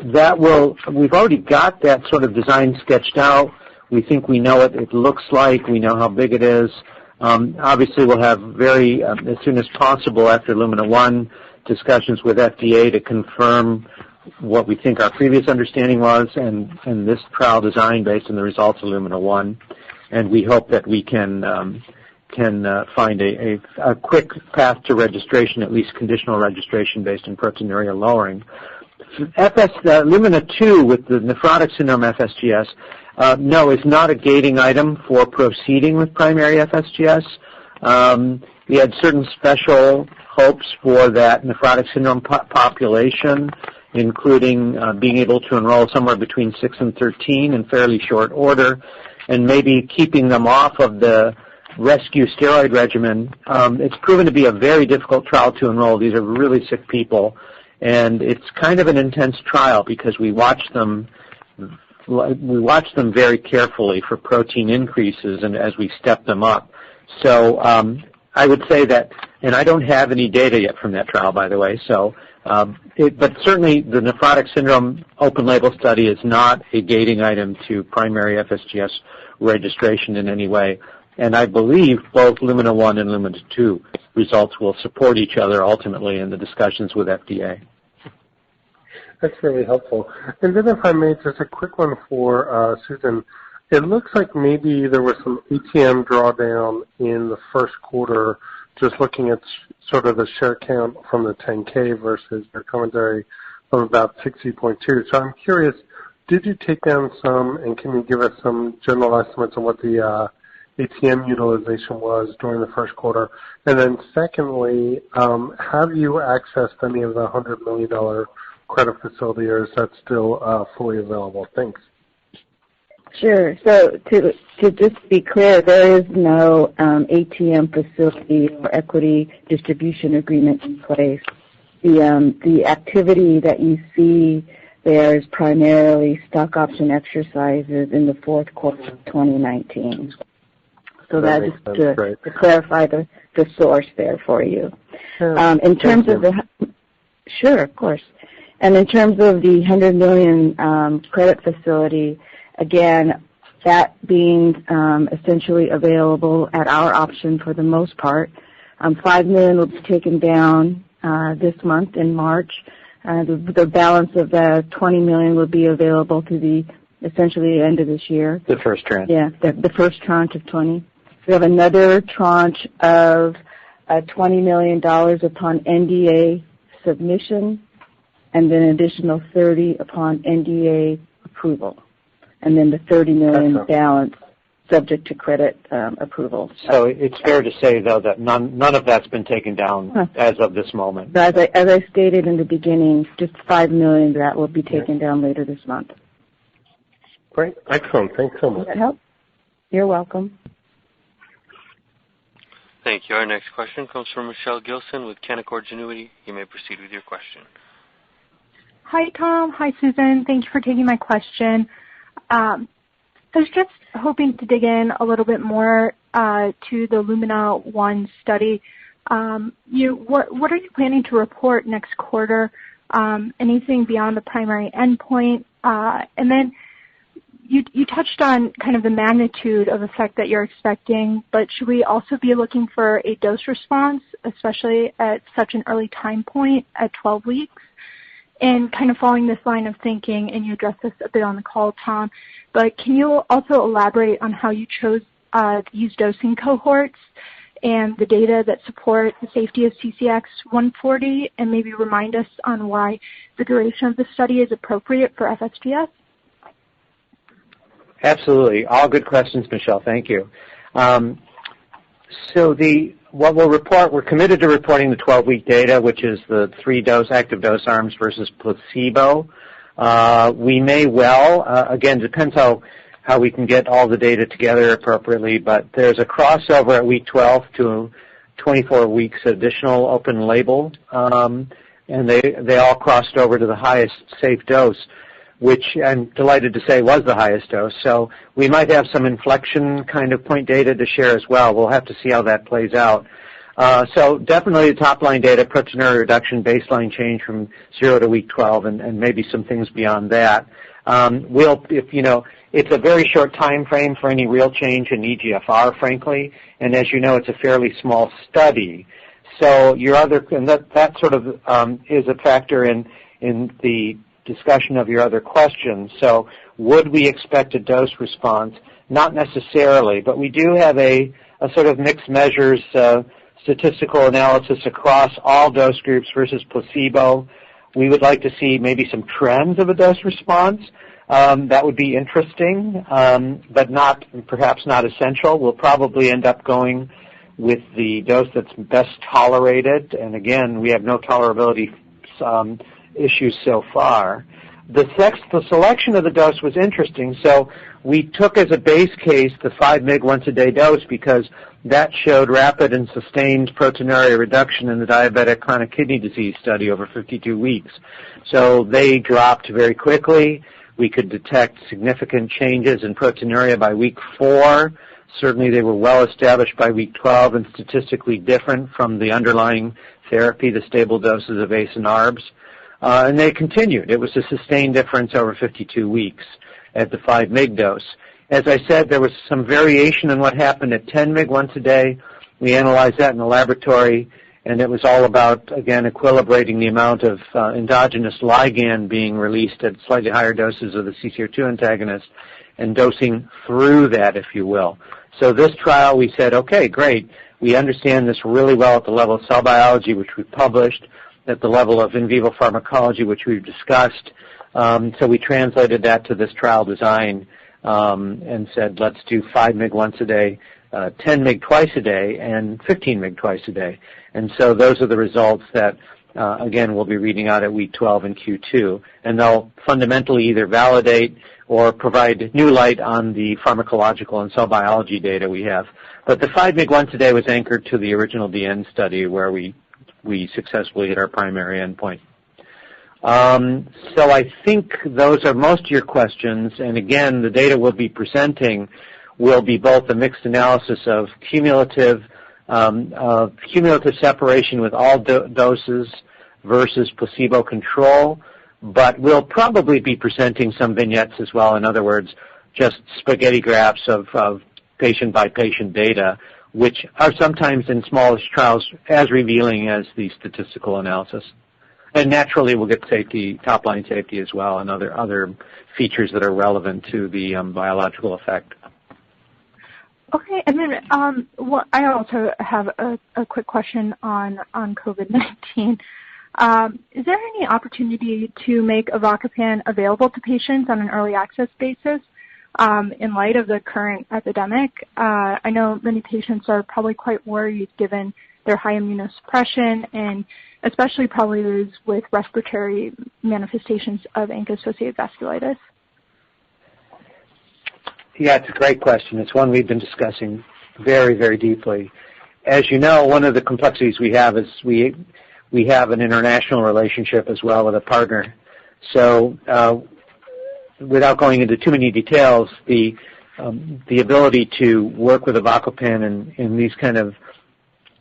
we've already got that sort of design sketched out. We think we know what it looks like. We know how big it is. Obviously, we'll have as soon as possible after Lumina 1, discussions with FDA to confirm what we think our previous understanding was and this trial design based on the results of Lumina 1. And we hope that we can find a quick path to registration, at least conditional registration based on proteinuria lowering. Lumina 2 with the nephrotic syndrome FSGS, no, it's not a gating item for proceeding with primary FSGS. We had certain special hopes for that nephrotic syndrome population, including being able to enroll somewhere between 6 and 13 in fairly short order, and maybe keeping them off of the rescue steroid regimen. It's proven to be a very difficult trial to enroll. These are really sick people, and it's kind of an intense trial because we watch them very carefully for protein increases and as we step them up. So I would say that, and I don't have any data yet from that trial, by the way, so but certainly the nephrotic syndrome open label study is not a gating item to primary FSGS registration in any way. And I believe both Lumina 1 and Lumina 2 results will support each other ultimately in the discussions with FDA. That's really helpful. And then if I may, just a quick one for Susan. It looks like maybe there was some ATM drawdown in the first quarter, just looking at sort of the share count from the 10K versus their commentary of about 60.2. So I'm curious, did you take down some, and can you give us some general estimates on what the ATM utilization was during the first quarter? And then secondly, have you accessed any of the $100 million credit facility, or is that still fully available? Thanks. Sure. So to just be clear, there is no ATM facility or equity distribution agreement in place. The activity that you see there is primarily stock option exercises in the fourth quarter of 2019. So that is to clarify the source there for you. Sure. In terms of sure, of course. And in terms of the $100 million credit facility, again, that being essentially available at our option for the most part. $5 million will be taken down this month in March. The balance of the $20 million will be available to the essentially end of this year. The first tranche. Yeah, the first tranche of 20. We have another tranche of $20 million upon NDA submission, and then an additional 30 upon NDA approval, and then the 30 million balance subject to credit approval. So it's fair to say, though, that none of that's been taken down as of this moment. As I stated in the beginning, just $5 million that will be taken down later this month. Great. Excellent. Thanks so much. Does that help? You're welcome. Thank you. Our next question comes from Michelle Gilson with Canaccord Genuity. You may proceed with your question. Hi, Tom. Hi, Susan. Thank you for taking my question. I was just hoping to dig in a little bit more to the Lumina 1 study. What are you planning to report next quarter? Anything beyond the primary endpoint? And then you touched on kind of the magnitude of effect that you're expecting, but should we also be looking for a dose response, especially at such an early time point at 12 weeks? And kind of following this line of thinking, and you addressed this a bit on the call, Tom, but can you also elaborate on how you chose these dosing cohorts and the data that support the safety of CCX140, and maybe remind us on why the duration of the study is appropriate for FSGS? Absolutely. All good questions, Michelle. Thank you. What we'll report, we're committed to reporting the 12-week data, which is the 3 active dose arms versus placebo. We may well, again, depends how we can get all the data together appropriately, but there's a crossover at week 12 to 24 weeks additional open label, and they all crossed over to the highest safe dose, which I'm delighted to say was the highest dose. So we might have some inflection kind of point data to share as well. We'll have to see how that plays out. So definitely the top-line data, proteinuria reduction, baseline change from 0 to week 12, and maybe some things beyond that. It's a very short time frame for any real change in eGFR, frankly, and as you know, it's a fairly small study. So that sort of is a factor in the discussion of your other questions. So would we expect a dose response? Not necessarily, but we do have a sort of mixed measures statistical analysis across all dose groups versus placebo. We would like to see maybe some trends of a dose response. That would be interesting, but perhaps not essential. We'll probably end up going with the dose that's best tolerated, and again, we have no tolerability issues so far. The selection of the dose was interesting, so we took as a base case the 5 mg once a day dose because that showed rapid and sustained proteinuria reduction in the diabetic chronic kidney disease study over 52 weeks. So they dropped very quickly. We could detect significant changes in proteinuria by week 4. Certainly they were well established by week 12 and statistically different from the underlying therapy, the stable doses of ACE and ARBs. And they continued. It was a sustained difference over 52 weeks at the 5 mg dose. As I said, there was some variation in what happened at 10 mg once a day. We analyzed that in the laboratory, and it was all about, again, equilibrating the amount of endogenous ligand being released at slightly higher doses of the CCR2 antagonist and dosing through that, if you will. So this trial, we said, okay, great. We understand this really well at the level of cell biology, which we published, at the level of in vivo pharmacology, which we've discussed. So we translated that to this trial design and said, let's do 5 mg once a day, 10 mg twice a day, and 15 mg twice a day. And so those are the results that, again, we'll be reading out at week 12 in Q2. And they'll fundamentally either validate or provide new light on the pharmacological and cell biology data we have. But the 5 mg once a day was anchored to the original DN study where we successfully hit our primary endpoint. So I think those are most of your questions. And again, the data we'll be presenting will be both a mixed analysis of cumulative separation with all doses versus placebo control, but we'll probably be presenting some vignettes as well. In other words, just spaghetti graphs of patient-by-patient data, which are sometimes in smallish trials as revealing as the statistical analysis. And naturally, we'll get safety, top-line safety as well, and other features that are relevant to the biological effect. Okay, and then I also have a quick question on COVID-19. Is there any opportunity to make Avacopan available to patients on an early access basis in light of the current epidemic? I know many patients are probably quite worried given their high immunosuppression, and especially probably those with respiratory manifestations of ANCA-associated vasculitis. Yeah, it's a great question. It's one we've been discussing very, very deeply. As you know, one of the complexities we have is we have an international relationship as well with a partner. So without going into too many details, the ability to work with Avacopan in these kind of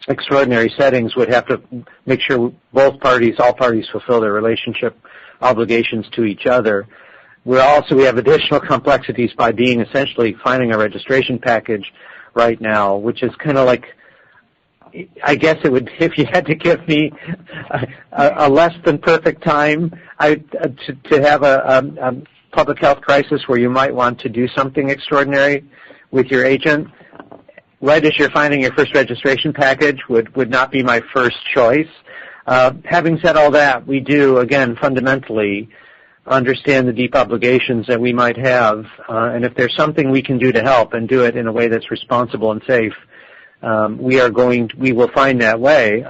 extraordinary settings would have to make sure all parties fulfill their relationship obligations to each other. We have additional complexities by being essentially finding a registration package right now, which is kind of like, I guess it would, if you had to give me a less than perfect time to have a public health crisis where you might want to do something extraordinary with your agent, right as you're finding your first registration package would not be my first choice. Having said all that, we do, again, fundamentally understand the deep obligations that we might have, and if there's something we can do to help and do it in a way that's responsible and safe, we will find that way.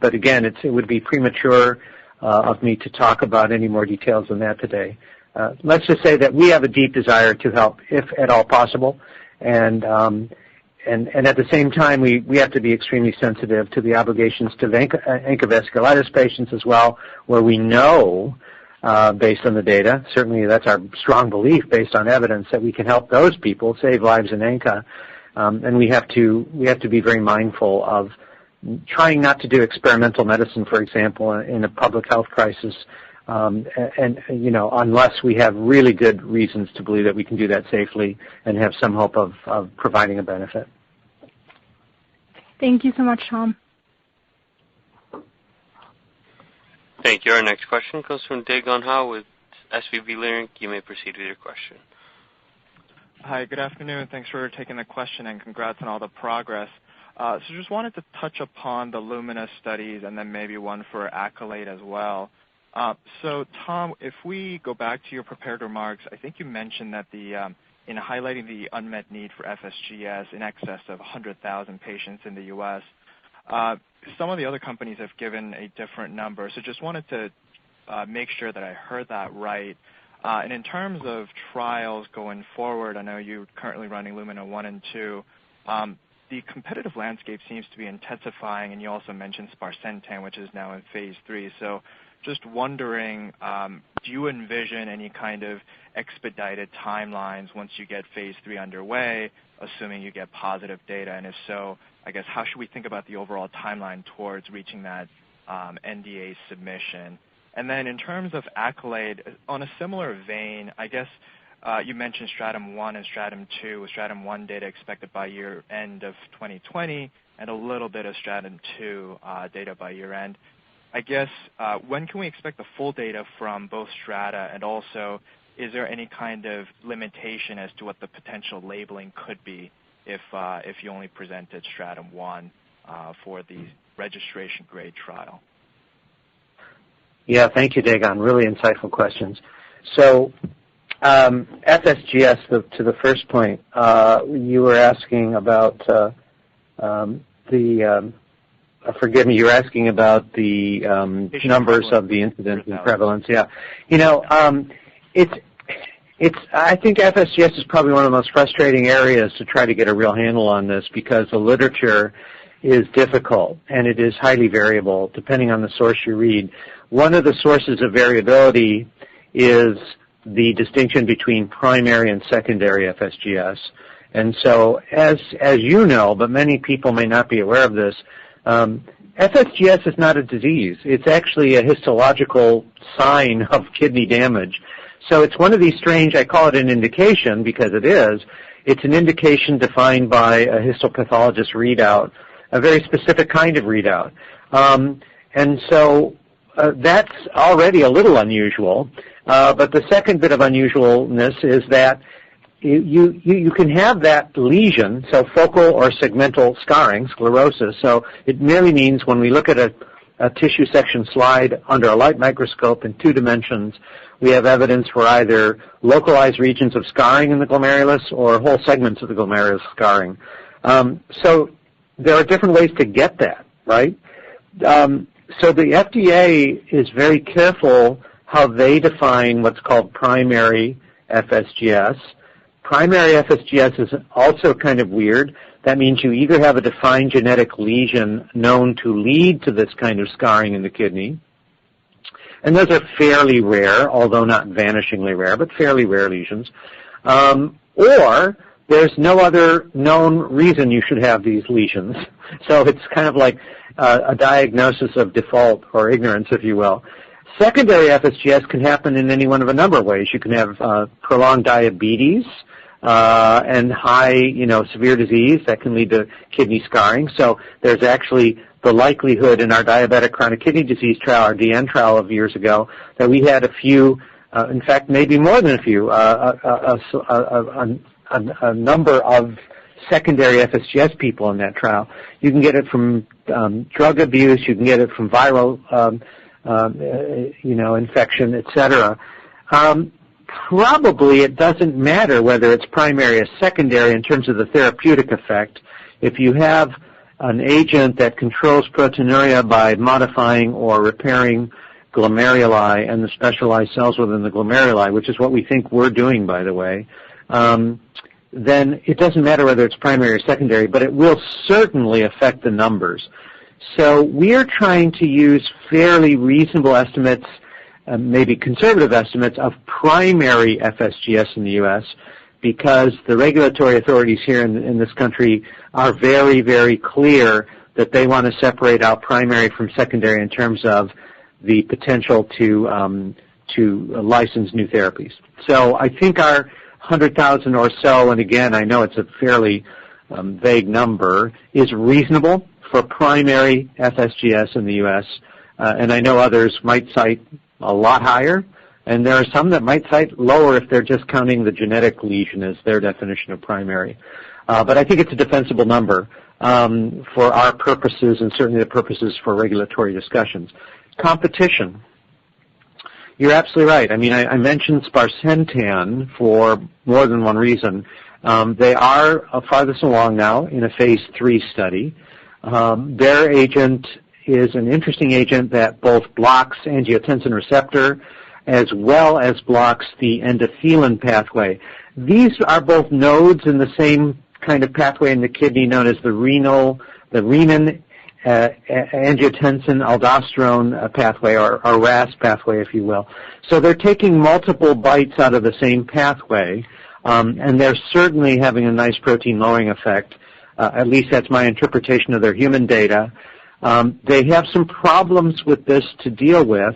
But again, it would be premature of me to talk about any more details than that today. Let's just say that we have a deep desire to help, if at all possible, and at the same time, we have to be extremely sensitive to the obligations to ANCA-vasculitis patients as well, where we know, based on the data, certainly that's our strong belief based on evidence, that we can help those people save lives in ANCA. And we have to be very mindful of trying not to do experimental medicine, for example, in a public health crisis, unless we have really good reasons to believe that we can do that safely and have some hope of providing a benefit. Thank you so much, Tom. Thank you. Our next question comes from Dae-Gon Ha with SVB Leerink. You may proceed with your question. Hi, good afternoon. Thanks for taking the question and congrats on all the progress. So just wanted to touch upon the Lumina studies and then maybe one for Accolade as well. So Tom, if we go back to your prepared remarks, I think you mentioned that in highlighting the unmet need for FSGS in excess of 100,000 patients in the U.S., some of the other companies have given a different number. So just wanted to make sure that I heard that right. And in terms of trials going forward, I know you're currently running Lumina 1 and 2. The competitive landscape seems to be intensifying, and you also mentioned sparsentan, which is now in phase 3. So just wondering, do you envision any kind of expedited timelines once you get phase 3 underway, assuming you get positive data? And if so, I guess how should we think about the overall timeline towards reaching that NDA submission? And then in terms of Accolade, on a similar vein, I guess you mentioned Stratum 1 and Stratum 2, with Stratum 1 data expected by year end of 2020 and a little bit of Stratum 2 data by year end. I guess when can we expect the full data from both strata, and also is there any kind of limitation as to what the potential labeling could be if you only presented Stratum 1 for the registration grade trial? Yeah, thank you, Dae-Gon. Really insightful questions. So FSGS, to the first point, you were asking about forgive me, you were asking about the numbers of the incidence and prevalence. Yeah. I think FSGS is probably one of the most frustrating areas to try to get a real handle on this, because the literature is difficult and it is highly variable depending on the source you read. One of the sources of variability is the distinction between primary and secondary FSGS. And so, as you know, but many people may not be aware of this, FSGS is not a disease. It's actually a histological sign of kidney damage. So it's one of these strange, I call it an indication because it is. It's an indication defined by a histopathologist readout, a very specific kind of readout. And so that's already a little unusual. But the second bit of unusualness is that you can have that lesion, so focal or segmental scarring, sclerosis. So it merely means when we look at a tissue section slide under a light microscope in 2 dimensions, we have evidence for either localized regions of scarring in the glomerulus or whole segments of the glomerulus scarring. So there are different ways to get that, right? So the FDA is very careful how they define what's called primary FSGS. Primary FSGS is also kind of weird. That means you either have a defined genetic lesion known to lead to this kind of scarring in the kidney, and those are fairly rare, although not vanishingly rare, but fairly rare lesions, or there's no other known reason you should have these lesions. So it's kind of like a diagnosis of default or ignorance, if you will. Secondary FSGS can happen in any one of a number of ways. You can have prolonged diabetes and high, severe disease that can lead to kidney scarring. So there's actually the likelihood in our diabetic chronic kidney disease trial, our DN trial of years ago, that we had a few, in fact, maybe more than a few, a number of secondary FSGS people in that trial. You can get it from drug abuse. You can get it from viral, infection, etc. Probably it doesn't matter whether it's primary or secondary in terms of the therapeutic effect. If you have an agent that controls proteinuria by modifying or repairing glomeruli and the specialized cells within the glomeruli, which is what we think we're doing, by the way, then it doesn't matter whether it's primary or secondary, but it will certainly affect the numbers. So we're trying to use fairly reasonable estimates, maybe conservative estimates, of primary FSGS in the U.S. because the regulatory authorities here in this country are very, very clear that they want to separate out primary from secondary in terms of the potential to license new therapies. So I think our 100,000 or so, and again, I know it's a fairly vague number, is reasonable for primary FSGS in the U.S., and I know others might cite a lot higher, and there are some that might cite lower if they're just counting the genetic lesion as their definition of primary. But I think it's a defensible number for our purposes and certainly the purposes for regulatory discussions. Competition. You're absolutely right. I mean, I mentioned sparsentan for more than one reason. They are farthest along now in a phase 3 study. Their agent is an interesting agent that both blocks angiotensin receptor as well as blocks the endothelin pathway. These are both nodes in the same kind of pathway in the kidney known as the renin angiotensin aldosterone pathway, or RAS pathway, if you will. So they're taking multiple bites out of the same pathway, and they're certainly having a nice protein-lowering effect. At least that's my interpretation of their human data. They have some problems with this to deal with,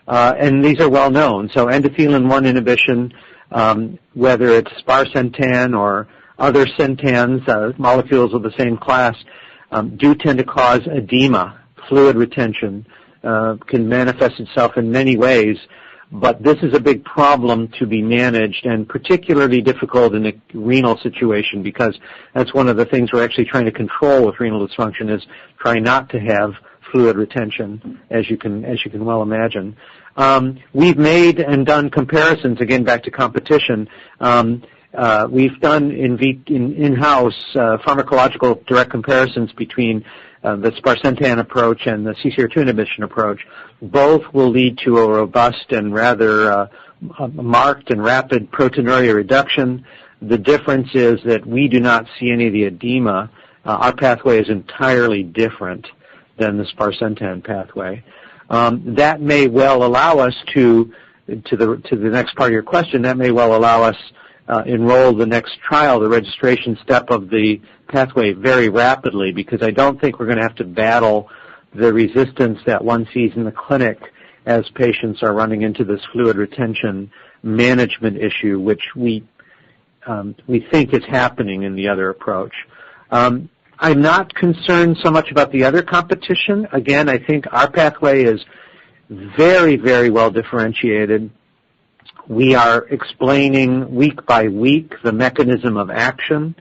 and these are well known. So endothelin-1 inhibition, whether it's sparsentan or other sentans, molecules of the same class, do tend to cause edema, fluid retention, can manifest itself in many ways, but this is a big problem to be managed and particularly difficult in a renal situation because that's one of the things we're actually trying to control with renal dysfunction is try not to have fluid retention, as you can well imagine. We've made and done comparisons, again back to competition. We've done in-house pharmacological direct comparisons between the sparsentan approach and the CCR2 inhibition approach. Both will lead to a robust and rather marked and rapid proteinuria reduction. The difference is that we do not see any of the edema. Our pathway is entirely different than the sparsentan pathway. That may well allow us to the next part of your question, that may well allow us enroll the next trial, the registration step of the pathway very rapidly because I don't think we're going to have to battle the resistance that one sees in the clinic as patients are running into this fluid retention management issue, which we think is happening in the other approach. I'm not concerned so much about the other competition. Again, I think our pathway is very, very well differentiated. We are explaining week by week the mechanism of action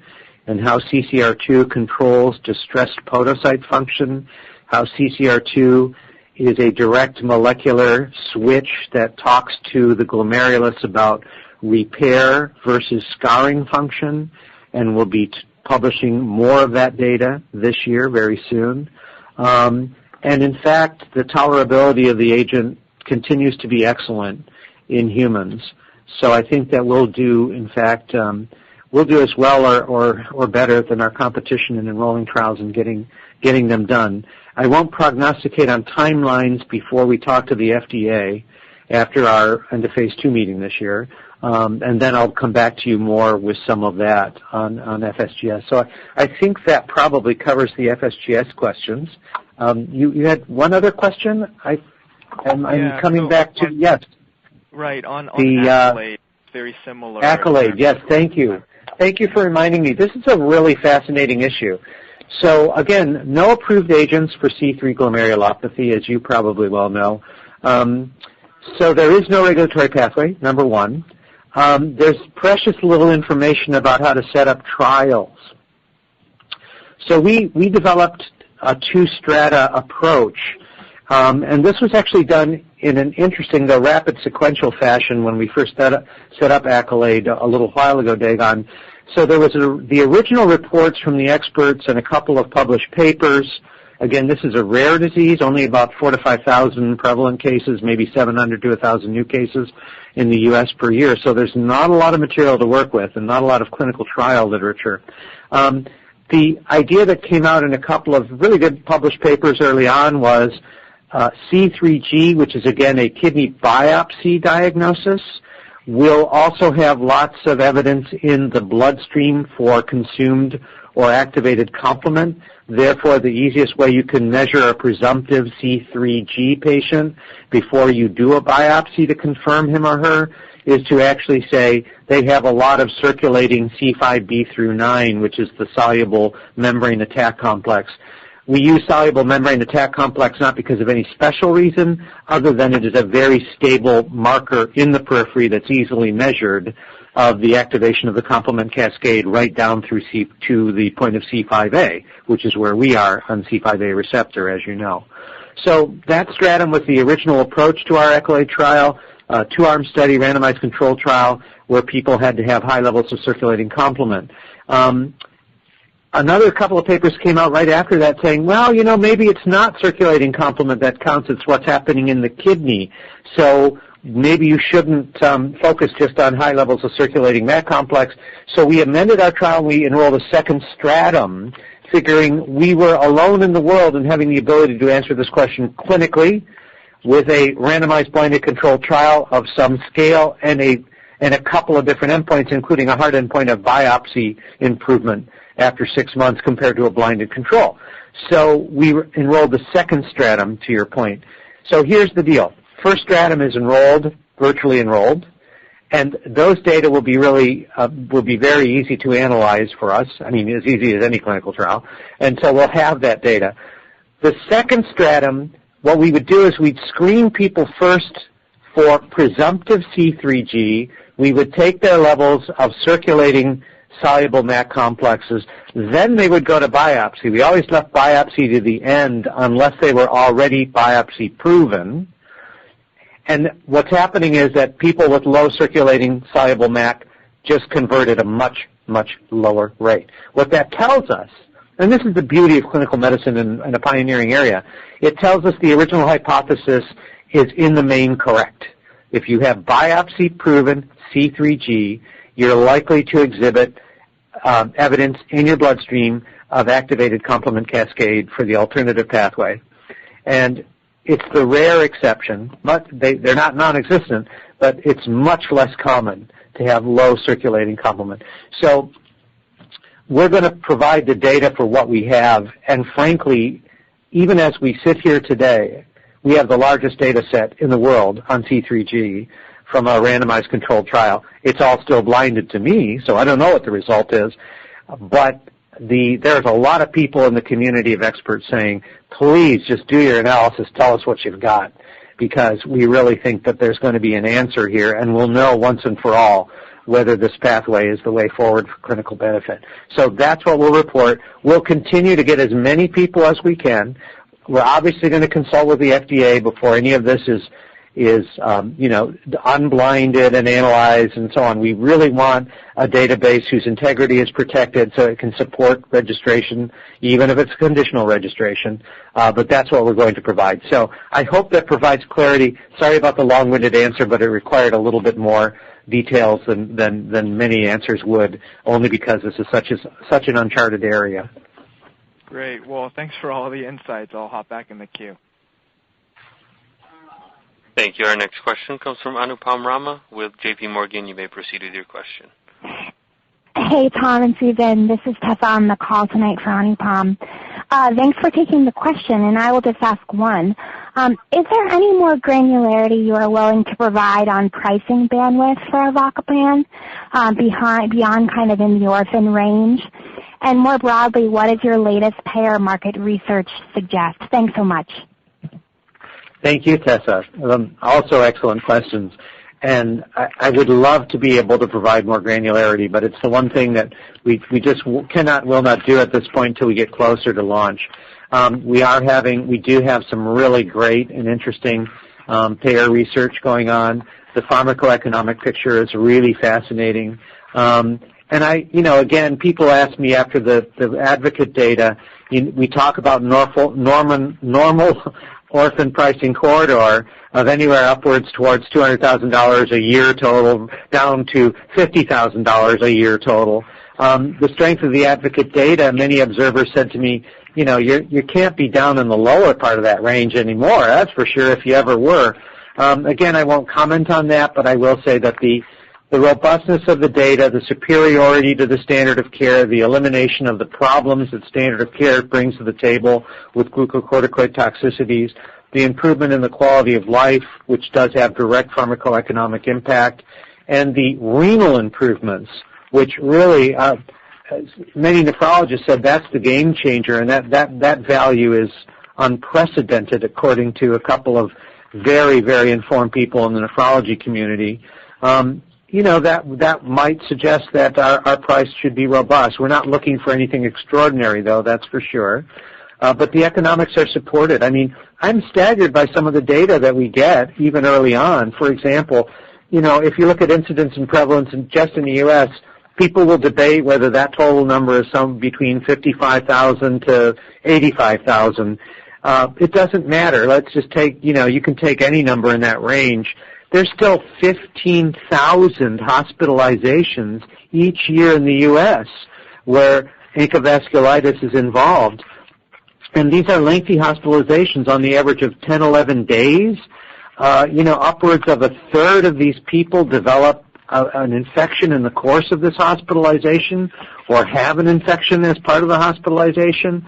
and how CCR2 controls distressed podocyte function, how CCR2 is a direct molecular switch that talks to the glomerulus about repair versus scarring function, and we'll be publishing more of that data this year very soon. And in fact, the tolerability of the agent continues to be excellent in humans. So I think that we'll do, in fact, we'll do as well or better than our competition in enrolling trials and getting them done. I won't prognosticate on timelines before we talk to the FDA after our end of phase 2 meeting this year, and then I'll come back to you more with some of that on FSGS. So I think that probably covers the FSGS questions. You had one other question? I'm coming back to, yes. Right, on the Accolade, very similar. Accolade, yes, thank you. Thank you for reminding me. This is a really fascinating issue. So, again, no approved agents for C3 glomerulopathy, as you probably well know. So there is no regulatory pathway, number one. There's precious little information about how to set up trials So we developed a two-strata approach, and this was actually done in an interesting, though rapid sequential fashion when we first set up Accolade a little while ago, Dagon. So there was the original reports from the experts and a couple of published papers. Again, this is a rare disease, only about 4,000 to 5,000 prevalent cases, maybe 700 to 1,000 new cases in the U.S. per year. So there's not a lot of material to work with and not a lot of clinical trial literature. The idea that came out in a couple of really good published papers early on was C3G, which is, again, a kidney biopsy diagnosis, will also have lots of evidence in the bloodstream for consumed or activated complement. Therefore, the easiest way you can measure a presumptive C3G patient before you do a biopsy to confirm him or her is to actually say they have a lot of circulating C5b through 9, which is the soluble membrane attack complex. We use soluble membrane attack complex not because of any special reason other than it is a very stable marker in the periphery that's easily measured of the activation of the complement cascade right down through to the point of C5a, which is where we are on C5a receptor, as you know. So that stratum was the original approach to our Accolade trial, a two-arm study, randomized controlled trial, where people had to have high levels of circulating complement. Another couple of papers came out right after that saying, well, you know, maybe it's not circulating complement that counts, it's what's happening in the kidney. So maybe you shouldn't focus just on high levels of circulating MAC complex. So we amended our trial. We enrolled a second stratum, figuring we were alone in the world in having the ability to answer this question clinically with a randomized blinded controlled trial of some scale and a couple of different endpoints, including a hard endpoint of biopsy improvement after 6 months compared to a blinded control. So we enrolled the second stratum, to your point. So here's the deal. First stratum is enrolled, virtually enrolled, and those data will be very easy to analyze for us. I mean, as easy as any clinical trial. And so we'll have that data. The second stratum, what we would do is we'd screen people first for presumptive C3G. We would take their levels of circulating soluble MAC complexes. Then they would go to biopsy. We always left biopsy to the end unless they were already biopsy proven. And what's happening is that people with low circulating soluble MAC just convert at a much, much lower rate. What that tells us, and this is the beauty of clinical medicine in a pioneering area, it tells us the original hypothesis is in the main correct. If you have biopsy-proven C3G, you're likely to exhibit evidence in your bloodstream of activated complement cascade for the alternative pathway. And it's the rare exception, but they're not non-existent, but it's much less common to have low circulating complement. So we're going to provide the data for what we have, and frankly, even as we sit here today, we have the largest data set in the world on C3G from a randomized controlled trial. It's all still blinded to me, so I don't know what the result is, but there's a lot of people in the community of experts saying, please just do your analysis, tell us what you've got, because we really think that there's going to be an answer here, and we'll know once and for all whether this pathway is the way forward for clinical benefit. So that's what we'll report. We'll continue to get as many people as we can. We're obviously going to consult with the FDA before any of this is unblinded and analyzed and so on. We really want a database whose integrity is protected so it can support registration, even if it's conditional registration. But that's what we're going to provide. So I hope that provides clarity. Sorry about the long-winded answer, but it required a little bit more details than many answers would, only because this is such an uncharted area. Great. Well, thanks for all the insights. I'll hop back in the queue. Thank you. Our next question comes from Anupam Rama with J.P. Morgan. You may proceed with your question. Hey, Tom and Susan. This is Tessa on the call tonight for Anupam. Thanks for taking the question, and I will just ask one. Is there any more granularity you are willing to provide on pricing bandwidth for avacopan beyond kind of in the orphan range? And more broadly, what does your latest payer market research suggest? Thanks so much. Thank you, Tessa. Also excellent questions. And I would love to be able to provide more granularity, but it's the one thing that we just will not do at this point until we get closer to launch. We do have some really great and interesting payer research going on. The pharmacoeconomic picture is really fascinating. And again, people ask me after the advocate data, we talk about normal orphan pricing corridor of anywhere upwards towards $200,000 a year total, down to $50,000 a year total. The strength of the advocate data, many observers said to me, you can't be down in the lower part of that range anymore. That's for sure if you ever were. Again, I won't comment on that, but I will say that the robustness of the data, the superiority to the standard of care, the elimination of the problems that standard of care brings to the table with glucocorticoid toxicities, the improvement in the quality of life, which does have direct pharmacoeconomic impact, and the renal improvements, which really, many nephrologists said that's the game changer, and that value is unprecedented according to a couple of very, very informed people in the nephrology community. That might suggest that our price should be robust. We're not looking for anything extraordinary, though, that's for sure. But the economics are supported. I mean, I'm staggered by some of the data that we get even early on. For example, if you look at incidence and prevalence just in the U.S., people will debate whether that total number is some between 55,000 to 85,000. It doesn't matter. Let's just take, you can take any number in that range. There's still 15,000 hospitalizations each year in the U.S. where ankylosing is involved. And these are lengthy hospitalizations on the average of 10, 11 days. Upwards of a third of these people develop an infection in the course of this hospitalization or have an infection as part of the hospitalization.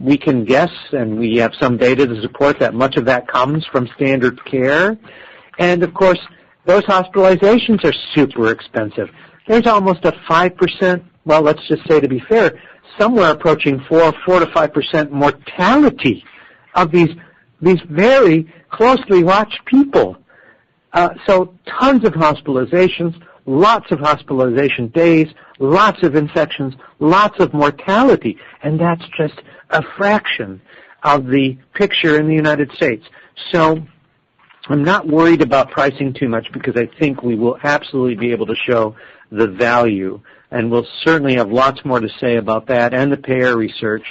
We can guess, and we have some data to support that much of that comes from standard care. And, of course, those hospitalizations are super expensive. There's almost a 5%, well, let's just say to be fair, somewhere approaching 4 to 5% mortality of these very closely watched people. So tons of hospitalizations, lots of hospitalization days, lots of infections, lots of mortality, and that's just a fraction of the picture in the United States. So I'm not worried about pricing too much because I think we will absolutely be able to show the value, and we'll certainly have lots more to say about that and the payer research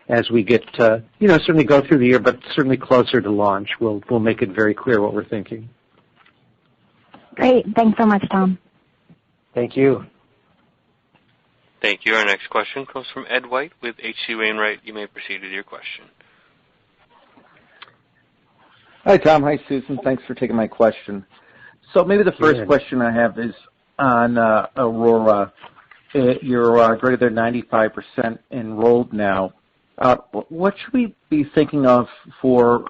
as we get to, certainly go through the year, but certainly closer to launch. We'll make it very clear what we're thinking. Great. Thanks so much, Tom. Thank you. Thank you. Our next question comes from Ed White with H.C. Wainwright. You may proceed with your question. Hi, Tom. Hi, Susan. Thanks for taking my question. So maybe the first question I have is on Aurora. You're greater than 95% enrolled now. What should we be thinking of for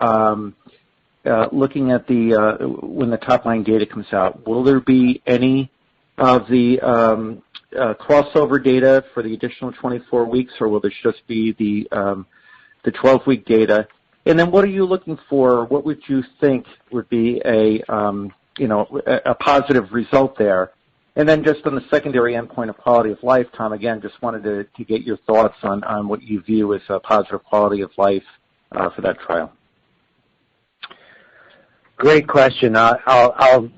looking at when the top-line data comes out? Will there be any of the crossover data for the additional 24 weeks, or will this just be the 12-week data? And then what are you looking for? What would you think would be a positive result there? And then just on the secondary endpoint of quality of life, Tom, again, just wanted to get your thoughts on what you view as a positive quality of life for that trial. Great question. I'll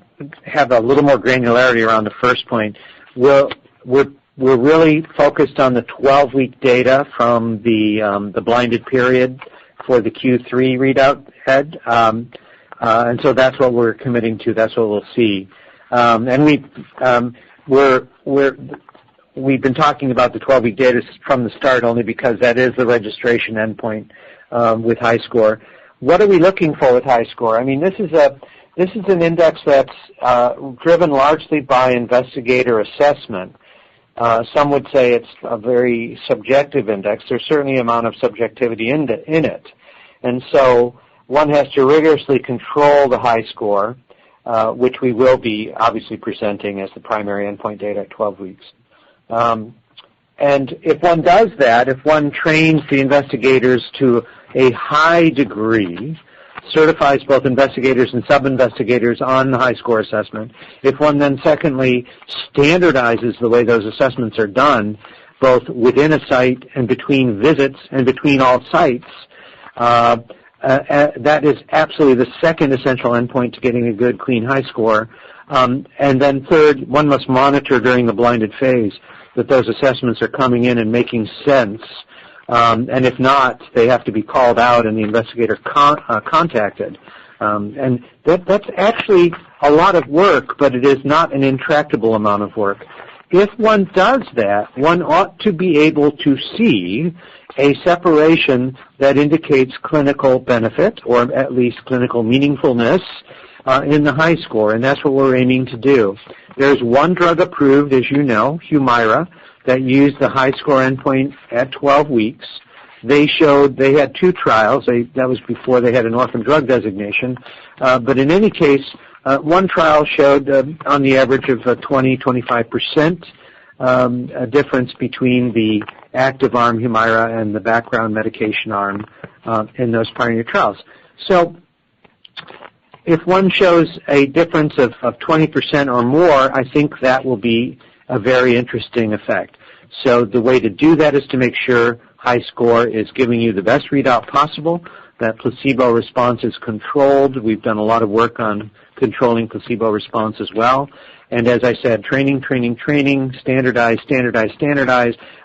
have a little more granularity around the first point. We're really focused on the 12-week data from the blinded period for the Q3 readout, Ed. And so that's what we're committing to. That's what we'll see. And we've been talking about the 12-week data from the start only because that is the registration endpoint with HiSCR. What are we looking for with HiSCR? I mean, this is an index that's driven largely by investigator assessment. Some would say it's a very subjective index. There's certainly an amount of subjectivity in it. And so one has to rigorously control the HiSCR, which we will be obviously presenting as the primary endpoint data at 12 weeks. And if one does that, if one trains the investigators to a high degree certifies both investigators and sub-investigators on the high score assessment, if one then secondly standardizes the way those assessments are done, both within a site and between visits and between all sites, that is absolutely the second essential endpoint to getting a good, clean high score. And then third, one must monitor during the blinded phase that those assessments are coming in and making sense. And if not, they have to be called out and the investigator contacted. And that's actually a lot of work, but it is not an intractable amount of work. If one does that, one ought to be able to see a separation that indicates clinical benefit, or at least clinical meaningfulness, in the high score, and that's what we're aiming to do. There's one drug approved, as you know, Humira, that used the high score endpoint at 12 weeks. They had two trials. That was before they had an orphan drug designation. But in any case, one trial showed on the average of 20-25% a difference between the active arm Humira and the background medication arm in those pioneer trials. So if one shows a difference of 20% or more, I think that will be a very interesting effect. So the way to do that is to make sure high score is giving you the best readout possible, that placebo response is controlled. We've done a lot of work on controlling placebo response as well. And as I said, training, standardize,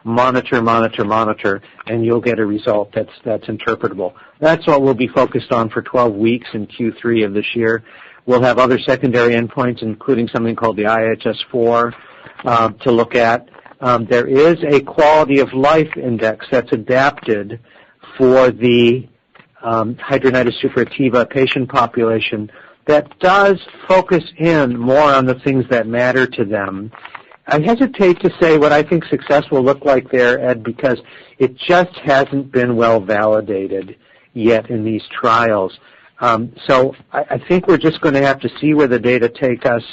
monitor, and you'll get a result that's interpretable. That's what we'll be focused on for 12 weeks in Q3 of this year. We'll have other secondary endpoints, including something called the IHS-4 to look at. There is a quality of life index that's adapted for the hidradenitis suppurativa patient population that does focus in more on the things that matter to them. I hesitate to say what I think success will look like there, Ed, because it just hasn't been well validated yet in these trials. So I think we're just going to have to see where the data take us.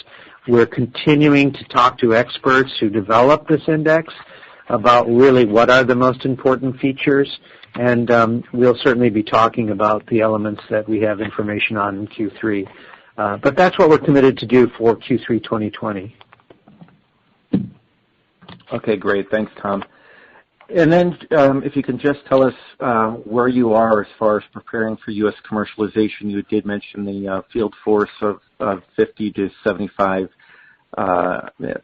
We're continuing to talk to experts who develop this index about really what are the most important features, and we'll certainly be talking about the elements that we have information on in Q3. But that's what we're committed to do for Q3 2020. Okay, great. Thanks, Tom. And then if you can just tell us where you are as far as preparing for U.S. commercialization. You did mention the field force of 50 to 75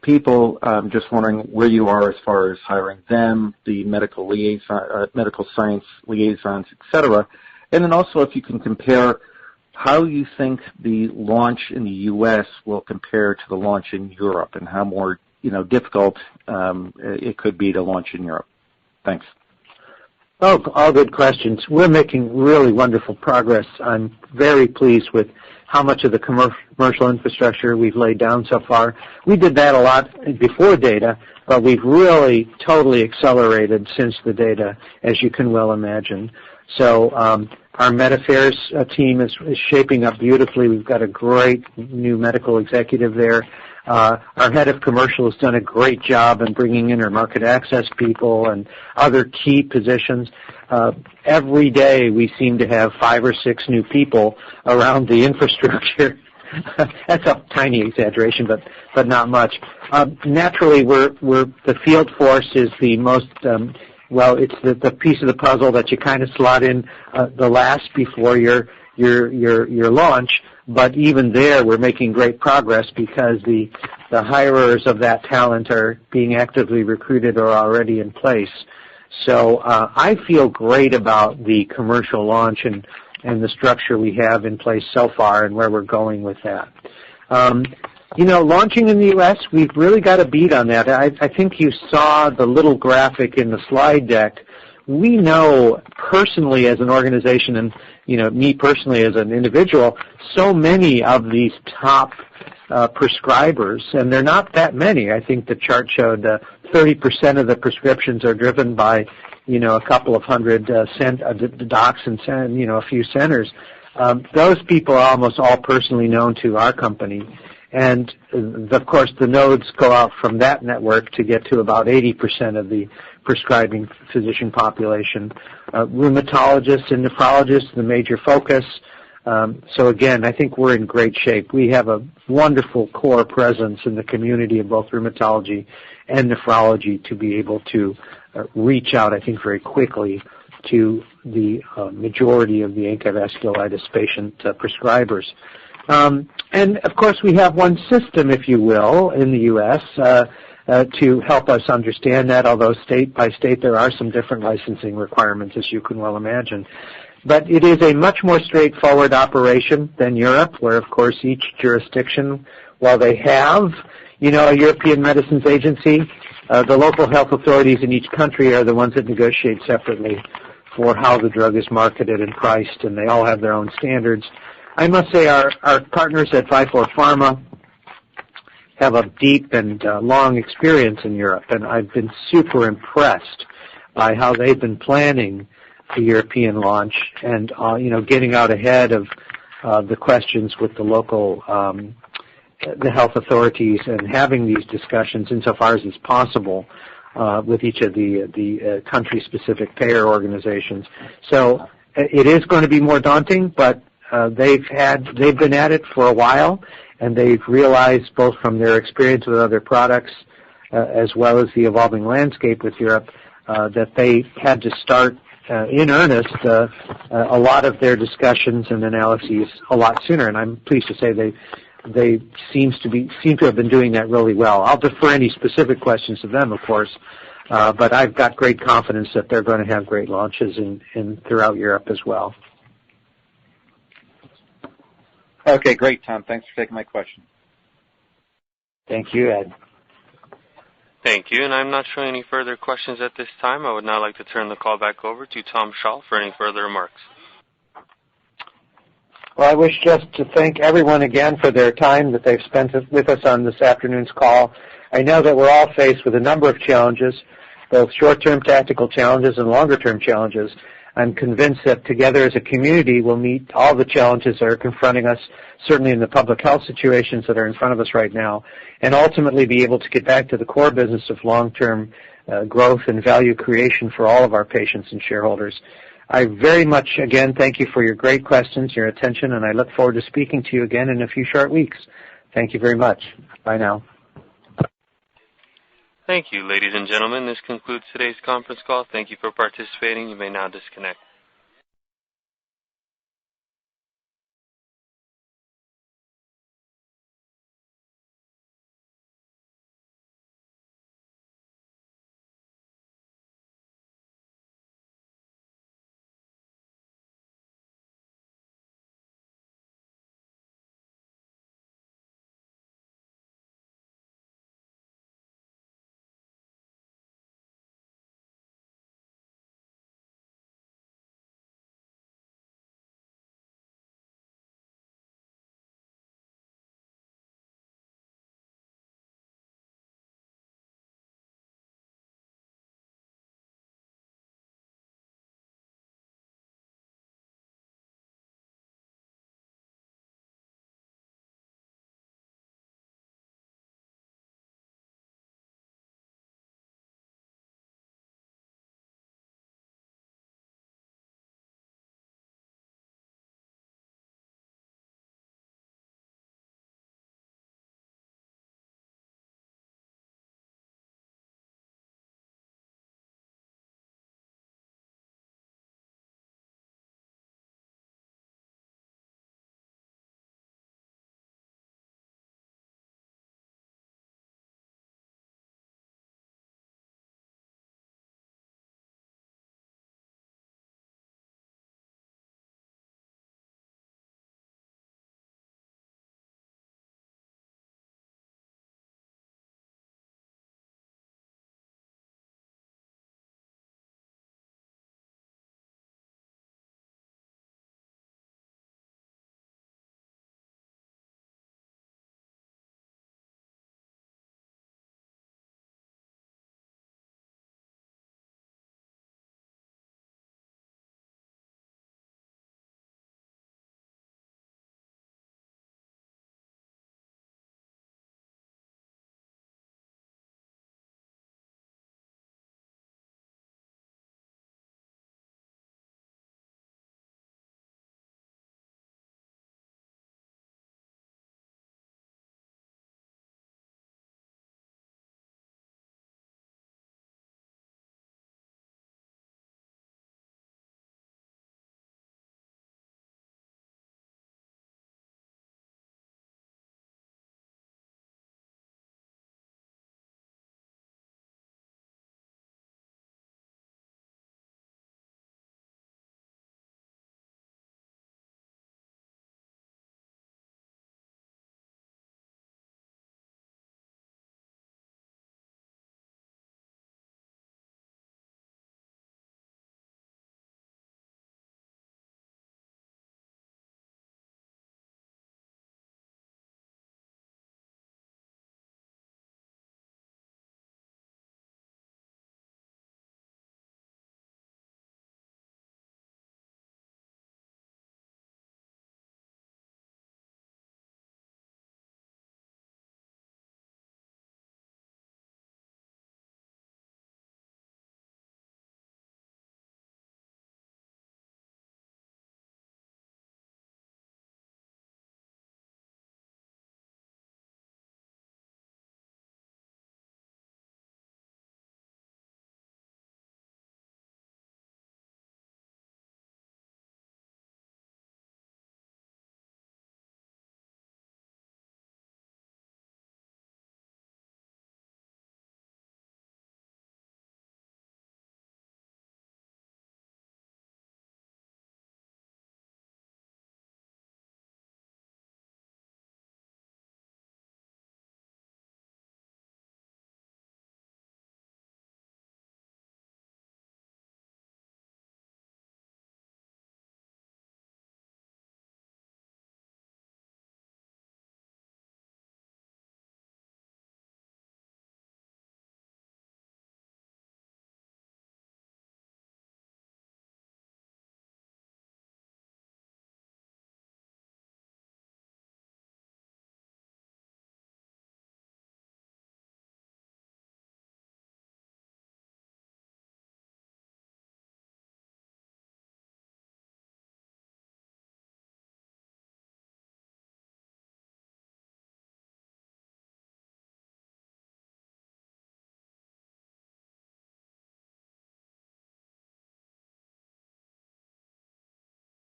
people. I'm just wondering where you are as far as hiring them, the medical science liaisons, et cetera. And then also if you can compare how you think the launch in the U.S. will compare to the launch in Europe and how more difficult it could be to launch in Europe. Thanks. Oh, all good questions. We're making really wonderful progress. I'm very pleased with how much of the commercial infrastructure we've laid down so far. We did that a lot before data, but we've really totally accelerated since the data, as you can well imagine. So our Med Affairs team is shaping up beautifully. We've got a great new medical executive there. Our head of commercial has done a great job in bringing in our market access people and other key positions. Every day we seem to have 5 or 6 new people around the infrastructure. That's a tiny exaggeration, but not much. Naturally, the field force is the most it's the piece of the puzzle that you kind of slot in the last before your launch. But even there, we're making great progress because the hirers of that talent are being actively recruited or already in place. So I feel great about the commercial launch and the structure we have in place so far and where we're going with that. Launching in the U.S., we've really got a beat on that. I think you saw the little graphic in the slide deck. We know personally as an organization and, me personally as an individual, so many of these top prescribers, and they're not that many. I think the chart showed 30% of the prescriptions are driven by, a couple of hundred docs and, a few centers. Those people are almost all personally known to our company. And, of course, the nodes go out from that network to get to about 80% of the prescribing physician population. Rheumatologists and nephrologists, the major focus. So again, I think we're in great shape. We have a wonderful core presence in the community of both rheumatology and nephrology to be able to reach out, I think, very quickly to the majority of the antivasculitis patient prescribers. And, of course, we have one system, if you will, in the U.S. To help us understand that, although state by state there are some different licensing requirements, as you can well imagine. But it is a much more straightforward operation than Europe, where, of course, each jurisdiction, while they have, a European Medicines Agency, the local health authorities in each country are the ones that negotiate separately for how the drug is marketed and priced, and they all have their own standards. I must say our partners at Vifor Pharma have a deep and long experience in Europe, and I've been super impressed by how they've been planning the European launch and, getting out ahead of the questions with the local, the health authorities and having these discussions insofar as is possible with each of the country-specific payer organizations. So it is going to be more daunting, but they've been at it for a while, and they've realized both from their experience with other products as well as the evolving landscape with Europe that they had to start in earnest a lot of their discussions and analyses a lot sooner, and I'm pleased to say they seem to have been doing that really well. I'll defer any specific questions to them, of course, but I've got great confidence that they're going to have great launches throughout Europe as well. Okay, great, Tom. Thanks for taking my question. Thank you, Ed. Thank you, and I'm not showing any further questions at this time. I would now like to turn the call back over to Tom Schall for any further remarks. Well, I wish just to thank everyone again for their time that they've spent with us on this afternoon's call. I know that we're all faced with a number of challenges, both short-term tactical challenges and longer-term challenges. I'm convinced that together as a community we'll meet all the challenges that are confronting us, certainly in the public health situations that are in front of us right now, and ultimately be able to get back to the core business of long-term growth and value creation for all of our patients and shareholders. I very much, again, thank you for your great questions, your attention, and I look forward to speaking to you again in a few short weeks. Thank you very much. Bye now. Thank you, ladies and gentlemen. This concludes today's conference call. Thank you for participating. You may now disconnect.